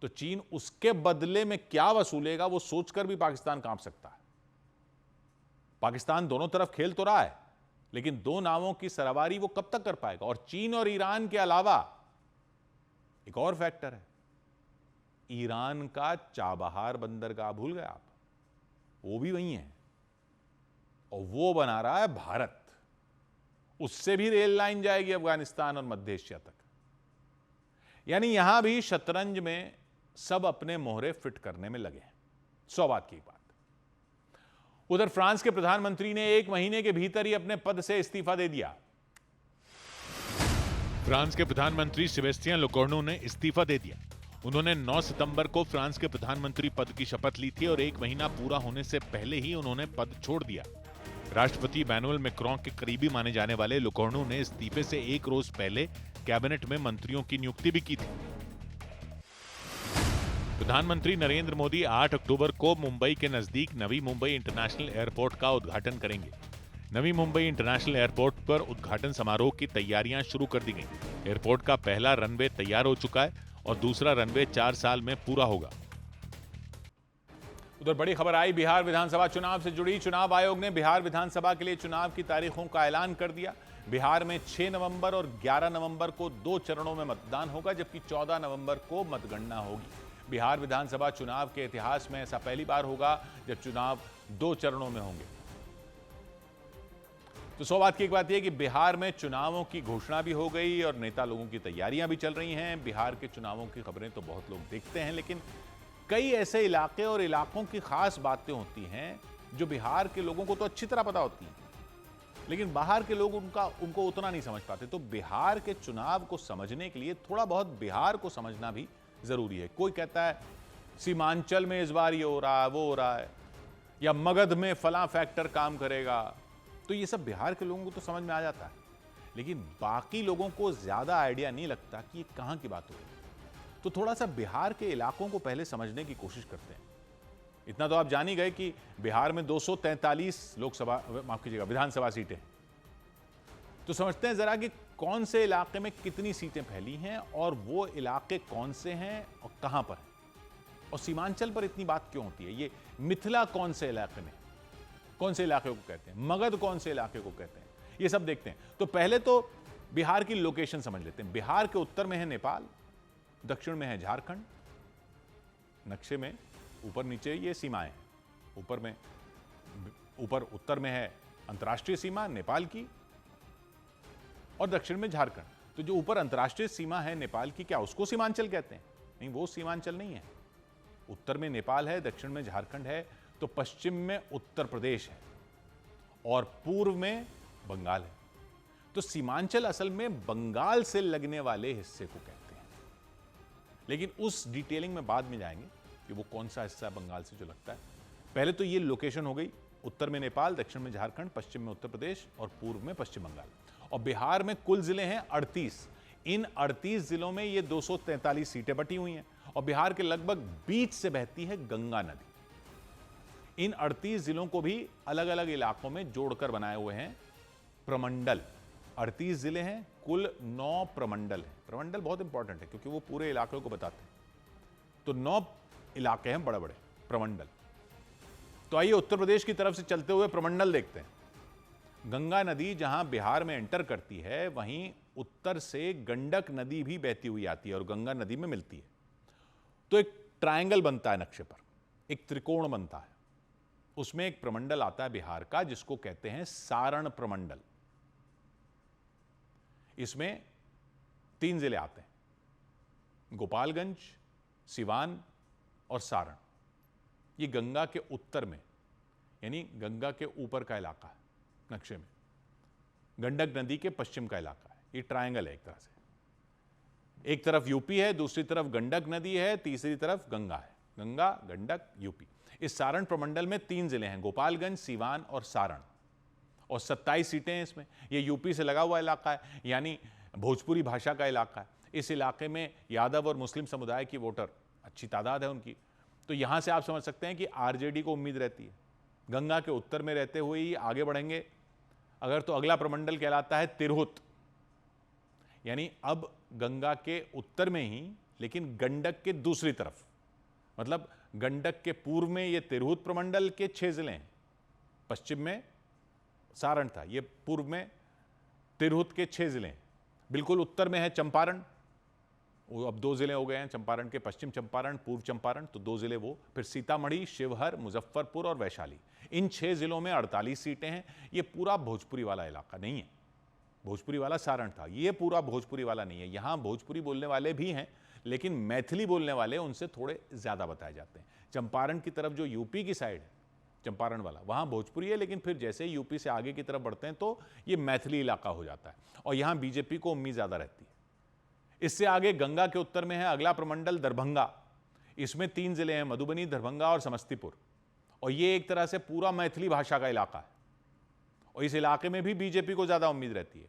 तो चीन उसके बदले में क्या वसूलेगा वो सोचकर भी पाकिस्तान कांप सकता है। पाकिस्तान दोनों तरफ खेल तो रहा है, लेकिन दो नावों की सवारी वो कब तक कर पाएगा। और चीन और ईरान के अलावा एक और फैक्टर है, ईरान का चाबहार बंदरगाह भूल गए आप, वो भी वही है और वो बना रहा है भारत। उससे भी रेल लाइन जाएगी अफगानिस्तान और मध्य एशिया तक। यानी यहां भी शतरंज में सब अपने मोहरे फिट करने में लगे हैं। 100 बात की बात। उधर फ्रांस के प्रधानमंत्री ने 1 महीने के भीतर ही अपने पद से इस्तीफा दे दिया। फ्रांस के प्रधानमंत्री सेबेस्टियन लेकॉर्नु ने इस्तीफा दे दिया। उन्होंने 9 सितंबर को फ्रांस के प्रधानमंत्री पद की शपथ ली थी और 1 महीना पूरा होने से पहले ही उन्होंने पद छोड़ दिया। राष्ट्रपति इमैनुअल मैक्रों के करीबी माने जाने वाले लेकॉर्नु ने इस्तीफे से 1 रोज पहले कैबिनेट में मंत्रियों की नियुक्ति भी की थी। प्रधानमंत्री नरेंद्र मोदी 8 अक्टूबर को मुंबई के नजदीक नवी मुंबई इंटरनेशनल एयरपोर्ट का उद्घाटन करेंगे। नवी मुंबई इंटरनेशनल एयरपोर्ट पर उद्घाटन समारोह की तैयारियां शुरू कर दी गई। एयरपोर्ट का पहला रनवे तैयार हो चुका है और दूसरा रनवे 4 साल में पूरा होगा। उधर बड़ी खबर आई बिहार विधानसभा चुनाव से जुड़ी। चुनाव आयोग ने बिहार विधानसभा के लिए चुनाव की तारीखों का ऐलान कर दिया। बिहार में 6 नवंबर और 11 नवंबर को 2 चरणों में मतदान होगा, जबकि 14 नवंबर को मतगणना होगी। बिहार विधानसभा चुनाव के इतिहास में ऐसा पहली बार होगा जब चुनाव 2 चरणों में होंगे। तो 100 बात की एक बात यह कि बिहार में चुनावों की घोषणा भी हो गई और नेता लोगों की तैयारियां भी चल रही हैं। बिहार के चुनावों की खबरें तो बहुत लोग देखते हैं, लेकिन कई ऐसे इलाके और इलाकों की खास बातें होती हैं जो बिहार के लोगों को तो अच्छी तरह पता होती हैं, लेकिन बाहर के लोग उनको उतना नहीं समझ पाते। तो बिहार के चुनाव को समझने के लिए थोड़ा बहुत बिहार को समझना भी जरूरी है। कोई कहता है सीमांचल में इस बार ये हो रहा है, वो हो रहा है, या मगध में फलां फैक्टर काम करेगा, तो ये सब बिहार के लोगों को तो समझ में आ जाता है, लेकिन बाकी लोगों को ज्यादा आइडिया नहीं लगता कि ये कहां की बात हो रही है। तो थोड़ा सा बिहार के इलाकों को पहले समझने की कोशिश करते हैं। इतना तो आप जान ही गए कि बिहार में 243 विधानसभा सीटें। तो समझते हैं जरा कि कौन से इलाके में कितनी सीटें फैली हैं और वो इलाके कौन से हैं और कहां पर हैं, और सीमांचल पर इतनी बात क्यों होती है। ये मिथिला कौन से इलाके में, कौन से इलाके को कहते हैं, मगध कौन से इलाके को कहते हैं, ये सब देखते हैं। तो पहले तो बिहार की लोकेशन समझ लेते हैं। बिहार के उत्तर में है नेपाल, दक्षिण में है झारखंड, नक्शे में ऊपर नीचे ये सीमाएं हैं। ऊपर उत्तर में है अंतर्राष्ट्रीय सीमा नेपाल की और दक्षिण में झारखंड। तो जो ऊपर अंतर्राष्ट्रीय सीमा है नेपाल की, क्या उसको सीमांचल कहते हैं? नहीं, वो सीमांचल नहीं है। उत्तर में नेपाल है, दक्षिण में झारखंड है, तो पश्चिम में उत्तर प्रदेश है और पूर्व में बंगाल है। तो सीमांचल असल में बंगाल से लगने वाले हिस्से को कहते हैं, लेकिन उस डिटेलिंग में बाद में जाएंगे कि वो कौन सा हिस्सा है बंगाल से जो लगता है। पहले तो ये लोकेशन हो गई, उत्तर में नेपाल, दक्षिण में झारखंड, पश्चिम में उत्तर प्रदेश और पूर्व में पश्चिम बंगाल। और बिहार में कुल जिले हैं 38। इन 38 जिलों में ये 243 सीटें बटी हुई हैं और बिहार के लगभग बीच से बहती है गंगा नदी। इन 38 जिलों को भी अलग अलग इलाकों में जोड़कर बनाए हुए हैं प्रमंडल। 38 जिले हैं, कुल 9 प्रमंडल हैं। प्रमंडल बहुत इंपॉर्टेंट है क्योंकि वो पूरे इलाके को बताते हैं। तो 9 इलाके हैं बड़े बड़े प्रमंडल। तो आइए उत्तर प्रदेश की तरफ से चलते हुए प्रमंडल देखते हैं। गंगा नदी जहां बिहार में एंटर करती है, वहीं उत्तर से गंडक नदी भी बहती हुई आती है और गंगा नदी में मिलती है। तो एक ट्रायंगल बनता है नक्शे पर, एक त्रिकोण बनता है। उसमें एक प्रमंडल आता है बिहार का जिसको कहते हैं सारण प्रमंडल। इसमें 3 जिले आते हैं, गोपालगंज, सिवान और सारण। ये गंगा के उत्तर में, यानी गंगा के ऊपर का इलाका है नक्शे में। गंडक नदी के पश्चिम का इलाका है। ये ट्रायंगल है एक तरह से। एक तरफ यूपी है, दूसरी तरफ गंडक नदी है, तीसरी तरफ गंगा है। गंगा, गंडक, यूपी। इस सारण प्रमंडल में 3 जिले हैं, गोपालगंज, सिवान और सारण, और 27 सीटें हैं इसमें। ये यूपी से लगा हुआ इलाका है, यानी भोजपुरी भाषा का इलाका है। इस इलाके में यादव और मुस्लिम समुदाय की वोटर अच्छी तादाद है उनकी। तो यहां से आप समझ सकते हैं कि आरजेडी को उम्मीद रहती है। गंगा के उत्तर में रहते हुए ही आगे बढ़ेंगे अगर, तो अगला प्रमंडल कहलाता है तिरहुत। यानी अब गंगा के उत्तर में ही, लेकिन गंडक के दूसरी तरफ, मतलब गंडक के पूर्व में ये तिरहुत प्रमंडल के 6 जिले हैं। पश्चिम में सारण था, ये पूर्व में तिरहुत के 6 जिले हैं। बिल्कुल उत्तर में है चंपारण, वो अब 2 जिले हो गए हैं चंपारण के, पश्चिम चंपारण, पूर्व चंपारण, तो 2 जिले वो। फिर सीतामढ़ी, शिवहर, मुजफ्फरपुर और वैशाली। इन 6 जिलों में 48 सीटें हैं। ये पूरा भोजपुरी वाला इलाका नहीं है। भोजपुरी वाला सारण था, ये पूरा भोजपुरी वाला नहीं है। यहां भोजपुरी बोलने वाले भी हैं, लेकिन मैथिली बोलने वाले उनसे थोड़े ज्यादा बताए जाते हैं। चंपारण की तरफ जो यूपी की साइड है, चंपारण वाला, वहां भोजपुरी है, लेकिन फिर जैसे ही यूपी से आगे की तरफ बढ़ते हैं तो ये मैथिली इलाका हो जाता है, और यहां बीजेपी को उम्मीद ज्यादा रहती है। इससे आगे गंगा के उत्तर में है अगला प्रमंडल दरभंगा। इसमें 3 जिले हैं, मधुबनी, दरभंगा और समस्तीपुर, और ये एक तरह से पूरा मैथिली भाषा का इलाका है, और इस इलाके में भी बीजेपी को ज्यादा उम्मीद रहती है।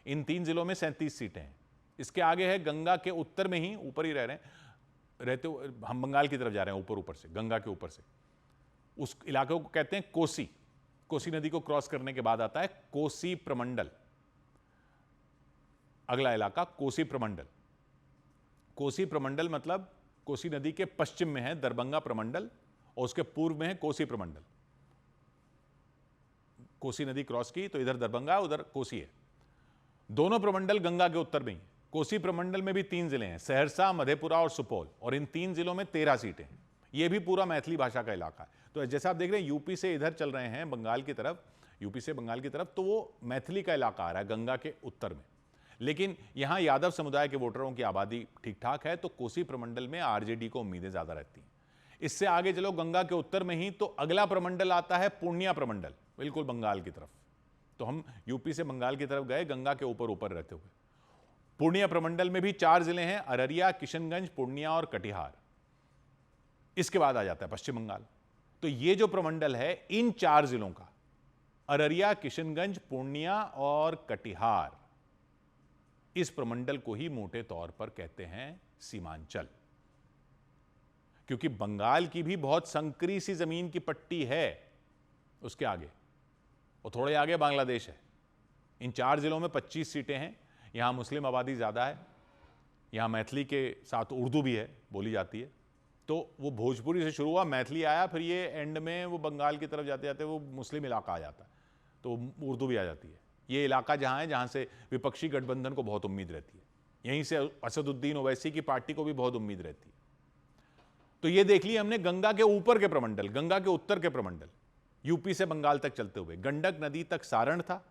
इन 3 जिलों में 37 सीटें हैं। इसके आगे है गंगा के उत्तर में ही, ऊपर ही रहते हम बंगाल की तरफ जा रहे हैं, ऊपर से, गंगा के ऊपर से, उस इलाके को कहते हैं कोसी। कोसी नदी को क्रॉस करने के बाद आता है कोसी प्रमंडल। अगला इलाका कोसी प्रमंडल। कोसी प्रमंडल मतलब कोसी नदी के पश्चिम में है दरभंगा प्रमंडल, और उसके पूर्व में है कोसी प्रमंडल। कोसी नदी क्रॉस की तो इधर दरभंगा, उधर कोसी है। दोनों प्रमंडल गंगा के उत्तर में ही। कोसी प्रमंडल में भी 3 जिले हैं, सहरसा, मधेपुरा और सुपौल, और इन 3 जिलों में 13 सीटें हैं। यह भी पूरा मैथिली भाषा का इलाका है। तो जैसा आप देख रहे हैं, यूपी से इधर चल रहे हैं बंगाल की तरफ, यूपी से बंगाल की तरफ, तो वो मैथिली का इलाका आ रहा है गंगा के उत्तर में। लेकिन यहां यादव समुदाय के वोटरों की आबादी ठीक ठाक है, तो कोसी प्रमंडल में आरजेडी को उम्मीदें ज्यादा रहती हैं। इससे आगे चलो गंगा के उत्तर में ही, तो अगला प्रमंडल आता है पूर्णिया प्रमंडल, बिल्कुल बंगाल की तरफ। तो हम यूपी से बंगाल की तरफ गए गंगा के ऊपर ऊपर रहते हुए। पूर्णिया प्रमंडल में भी 4 जिले हैं, अररिया, किशनगंज, पूर्णिया और कटिहार। इसके बाद आ जाता है पश्चिम बंगाल। तो ये जो प्रमंडल है, इन 4 जिलों का, अररिया, किशनगंज, पूर्णिया और कटिहार, इस प्रमंडल को ही मोटे तौर पर कहते हैं सीमांचल, क्योंकि बंगाल की भी बहुत संकरी सी जमीन की पट्टी है उसके आगे, और थोड़े आगे बांग्लादेश है। इन 4 जिलों में 25 सीटें हैं। यहां मुस्लिम आबादी ज्यादा है, यहां मैथिली के साथ उर्दू भी है, बोली जाती है। तो वो भोजपुरी से शुरू हुआ, मैथिली आया, फिर ये एंड में वो बंगाल की तरफ जाते जाते वो मुस्लिम इलाका आ जाता है, तो उर्दू भी आ जाती है। ये इलाका जहां है जहां से विपक्षी गठबंधन को बहुत उम्मीद रहती है, यहीं से असदुद्दीन ओवैसी की पार्टी को भी बहुत उम्मीद रहती है। तो ये देख लिया हमने गंगा के ऊपर के प्रमंडल, गंगा के उत्तर के प्रमंडल, यूपी से बंगाल तक चलते हुए। गंडक नदी तक सारण था,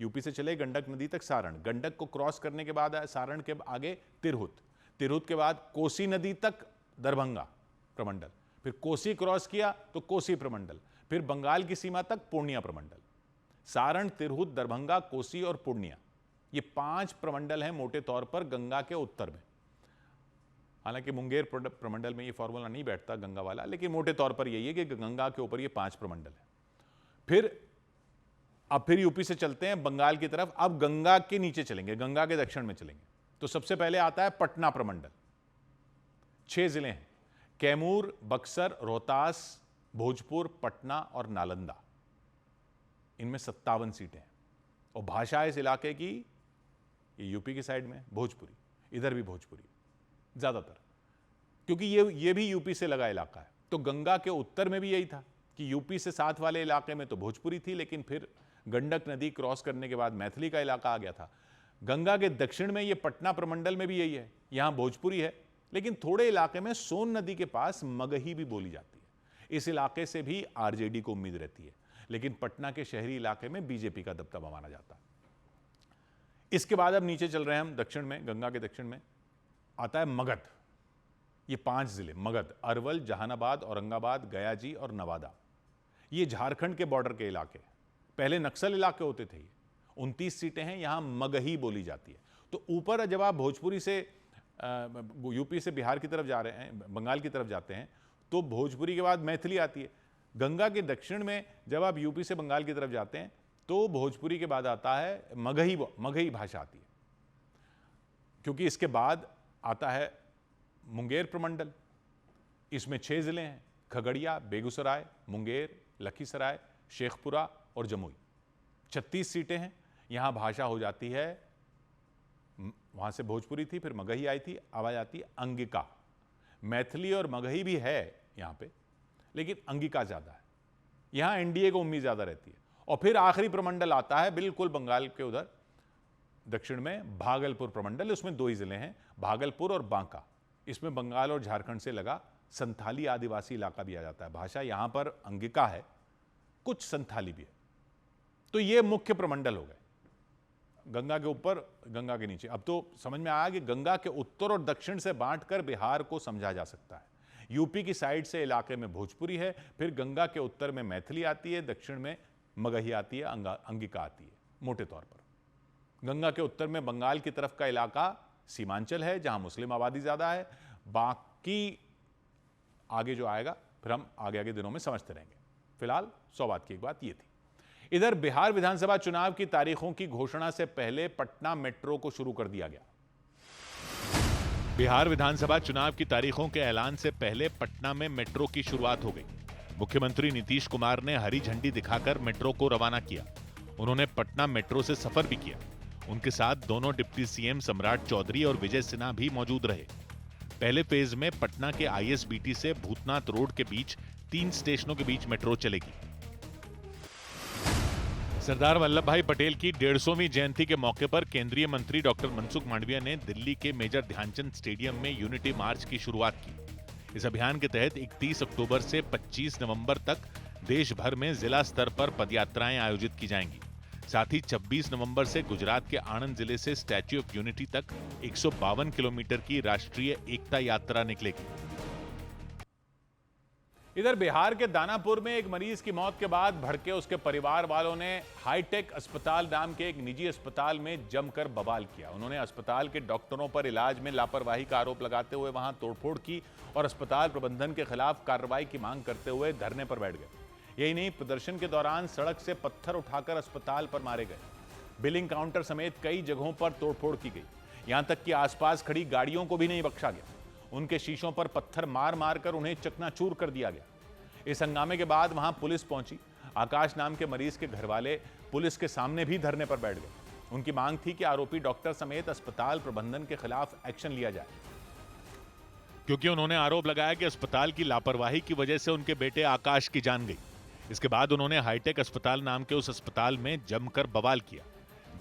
यूपी से चले गंडक नदी तक सारण, गंडक को क्रॉस करने के बाद सारण के आगे तिरहुत, तिरहुत के बाद कोसी नदी तक दरभंगा प्रमंडल, फिर कोसी क्रॉस किया तो कोसी प्रमंडल, फिर बंगाल की सीमा तक पूर्णिया प्रमंडल। सारण, तिरहुत, दरभंगा, कोसी और पूर्णिया, ये 5 प्रमंडल हैं मोटे तौर पर गंगा के उत्तर में। हालांकि मुंगेर प्रमंडल में ये फॉर्मूला नहीं बैठता गंगा वाला, लेकिन मोटे तौर पर यही है कि गंगा के ऊपर ये 5 प्रमंडल है। फिर यूपी से चलते हैं बंगाल की तरफ। अब गंगा के नीचे चलेंगे, गंगा के दक्षिण में चलेंगे। तो सबसे पहले आता है पटना प्रमंडल। 6 जिले हैं, कैमूर, बक्सर, रोहतास, भोजपुर, पटना और नालंदा। इनमें 57 सीटें हैं, और भाषा इस इलाके की, ये यूपी की साइड में भोजपुरी, इधर भी भोजपुरी ज्यादातर, क्योंकि ये भी यूपी से लगा इलाका है। तो गंगा के उत्तर में भी यही था कि यूपी से साथ वाले इलाके में तो भोजपुरी थी, लेकिन फिर गंडक नदी क्रॉस करने के बाद मैथिली का इलाका आ गया था। गंगा के दक्षिण में ये पटना प्रमंडल में भी यही है, यहां भोजपुरी है, लेकिन थोड़े इलाके में सोन नदी के पास मगही भी बोली जाती है। इस इलाके से भी आरजेडी को उम्मीद रहती है, लेकिन पटना के शहरी इलाके में बीजेपी का दबदबा माना जाता है। इसके बाद अब नीचे चल रहे हैं हम दक्षिण में, गंगा के दक्षिण में आता है मगध। ये 5 जिले, मगध, अरवल, जहानाबाद, औरंगाबाद, गयाजी और नवादा। ये झारखंड के बॉर्डर के इलाके, पहले नक्सल इलाके होते थे। ये 29 सीटें हैं, यहां मगही बोली जाती है। तो ऊपर जब आप भोजपुरी से यूपी से बिहार की तरफ जा रहे हैं, बंगाल की तरफ जाते हैं, तो भोजपुरी के बाद मैथिली आती है। गंगा के दक्षिण में जब आप यूपी से बंगाल की तरफ जाते हैं, तो भोजपुरी के बाद आता है मगही भाषा आती है, क्योंकि इसके बाद आता है मुंगेर प्रमंडल। इसमें 6 जिले हैं, खगड़िया, बेगूसराय, मुंगेर, लखीसराय, शेखपुरा और जमुई। 36 सीटें हैं। यहां भाषा हो जाती है, वहां से भोजपुरी थी, फिर मगही आई थी, अब आ जाती है अंगिका। मैथिली और मगही भी है यहां पे, लेकिन अंगिका ज्यादा है। यहां एनडीए को उम्मीद ज्यादा रहती है। और फिर आखिरी प्रमंडल आता है बिल्कुल बंगाल के उधर दक्षिण में, भागलपुर प्रमंडल। उसमें 2 ही जिले हैं, भागलपुर और बांका। इसमें बंगाल और झारखंड से लगा संथाली आदिवासी इलाका भी आ जाता है। भाषा यहां पर अंगिका है, कुछ संथाली भी है। तो ये मुख्य प्रमंडल हो गए। गंगा के ऊपर, गंगा के नीचे। अब तो समझ में आया कि गंगा के उत्तर और दक्षिण से बांटकर बिहार को समझा जा सकता है। यूपी की साइड से इलाके में भोजपुरी है, फिर गंगा के उत्तर में मैथिली आती है, दक्षिण में मगही आती है, अंगिका आती है। मोटे तौर पर गंगा के उत्तर में बंगाल की तरफ का इलाका सीमांचल है, जहां मुस्लिम आबादी ज्यादा है। बाकी आगे जो आएगा फिर हम आगे आगे दिनों में समझते रहेंगे। फिलहाल 100 बात की एक बात ये थी। इधर बिहार विधानसभा चुनाव की तारीखों की घोषणा से पहले पटना मेट्रो को शुरू कर दिया गया। बिहार विधानसभा चुनाव की तारीखों के ऐलान से पहले पटना में मेट्रो की शुरुआत हो गई। मुख्यमंत्री नीतीश कुमार ने हरी झंडी दिखाकर मेट्रो को रवाना किया। उन्होंने पटना मेट्रो से सफर भी किया। उनके साथ दोनों डिप्टी सीएम सम्राट चौधरी और विजय सिन्हा भी मौजूद रहे। पहले फेज में पटना के आईएसबीटी से भूतनाथ रोड के बीच 3 स्टेशनों के बीच मेट्रो चलेगी। सरदार वल्लभ भाई पटेल की 150वीं जयंती के मौके पर केंद्रीय मंत्री डॉक्टर मनसुख मांडविया ने दिल्ली के मेजर ध्यानचंद स्टेडियम में यूनिटी मार्च की शुरुआत की। इस अभियान के तहत 31 अक्टूबर से 25 नवंबर तक देश भर में जिला स्तर पर पदयात्राएं आयोजित की जाएंगी। साथ ही 26 नवंबर से गुजरात के आणंद जिले से स्टैच्यू ऑफ यूनिटी तक 152 किलोमीटर की राष्ट्रीय एकता यात्रा निकलेगी। इधर बिहार के दानापुर में एक मरीज की मौत के बाद भड़के उसके परिवार वालों ने हाईटेक अस्पताल नाम के एक निजी अस्पताल में जमकर बवाल किया। उन्होंने अस्पताल के डॉक्टरों पर इलाज में लापरवाही का आरोप लगाते हुए वहां तोड़फोड़ की और अस्पताल प्रबंधन के खिलाफ कार्रवाई की मांग करते हुए धरने पर बैठ गए। यही नहीं, प्रदर्शन के दौरान सड़क से पत्थर उठाकर अस्पताल पर मारे गए। बिलिंग काउंटर समेत कई जगहों पर तोड़फोड़ की गई। यहां तक कि आसपास खड़ी गाड़ियों को भी नहीं बख्शा गया। उनके शीशों पर पत्थर मार मारकर उन्हें चकनाचूर कर दिया गया। इस हंगामे के बाद वहां पुलिस पहुंची। आकाश नाम के मरीज के घरवाले पुलिस के सामने भी धरने पर बैठ गए। उनकी मांग थी कि आरोपी डॉक्टर समेत अस्पताल प्रबंधन के खिलाफ एक्शन लिया जाए, क्योंकि उन्होंने आरोप लगाया कि अस्पताल की लापरवाही की वजह से उनके बेटे आकाश की जान गई। इसके बाद उन्होंने हाईटेक अस्पताल नाम के उस अस्पताल में जमकर बवाल किया।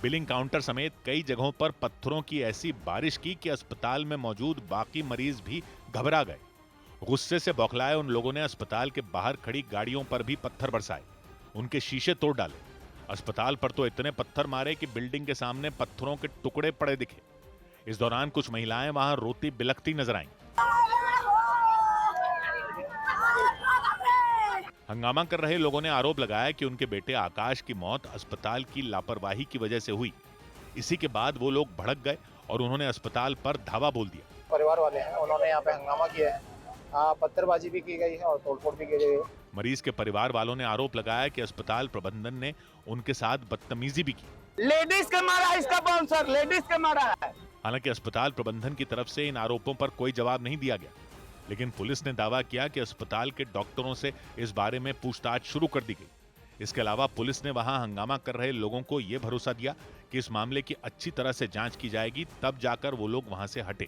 बिलिंग काउंटर समेत कई जगहों पर पत्थरों की ऐसी बारिश की कि अस्पताल में मौजूद बाकी मरीज भी घबरा गए। गुस्से से बौखलाए उन लोगों ने अस्पताल के बाहर खड़ी गाड़ियों पर भी पत्थर बरसाए, उनके शीशे तोड़ डाले। अस्पताल पर तो इतने पत्थर मारे कि बिल्डिंग के सामने पत्थरों के टुकड़े पड़े दिखे। इस दौरान कुछ महिलाएं वहां रोती बिलखती नजर आईं। हंगामा कर रहे लोगों ने आरोप लगाया कि उनके बेटे आकाश की मौत अस्पताल की लापरवाही की वजह से हुई। इसी के बाद वो लोग भड़क गए और उन्होंने अस्पताल पर धावा बोल दिया। परिवार वाले हैं, उन्होंने यहाँ पे हंगामा किया है, पत्थरबाजी भी की गई है और तोड़फोड़ भी की गई है। मरीज के परिवार वालों ने आरोप लगाया कि अस्पताल प्रबंधन ने उनके साथ बदतमीजी भी की। लेडीज के मारा इसका बाउंसर, लेडीज के मारा है। हालांकि अस्पताल प्रबंधन की तरफ से इन आरोपों पर कोई जवाब नहीं दिया गया, लेकिन पुलिस ने दावा किया कि अस्पताल के डॉक्टरों से इस बारे में पूछताछ शुरू कर दी गई। इसके अलावा पुलिस ने वहां हंगामा कर रहे लोगों को यह भरोसा दिया कि इस मामले की अच्छी तरह से जांच की जाएगी, तब जाकर वो लोग वहां से हटे।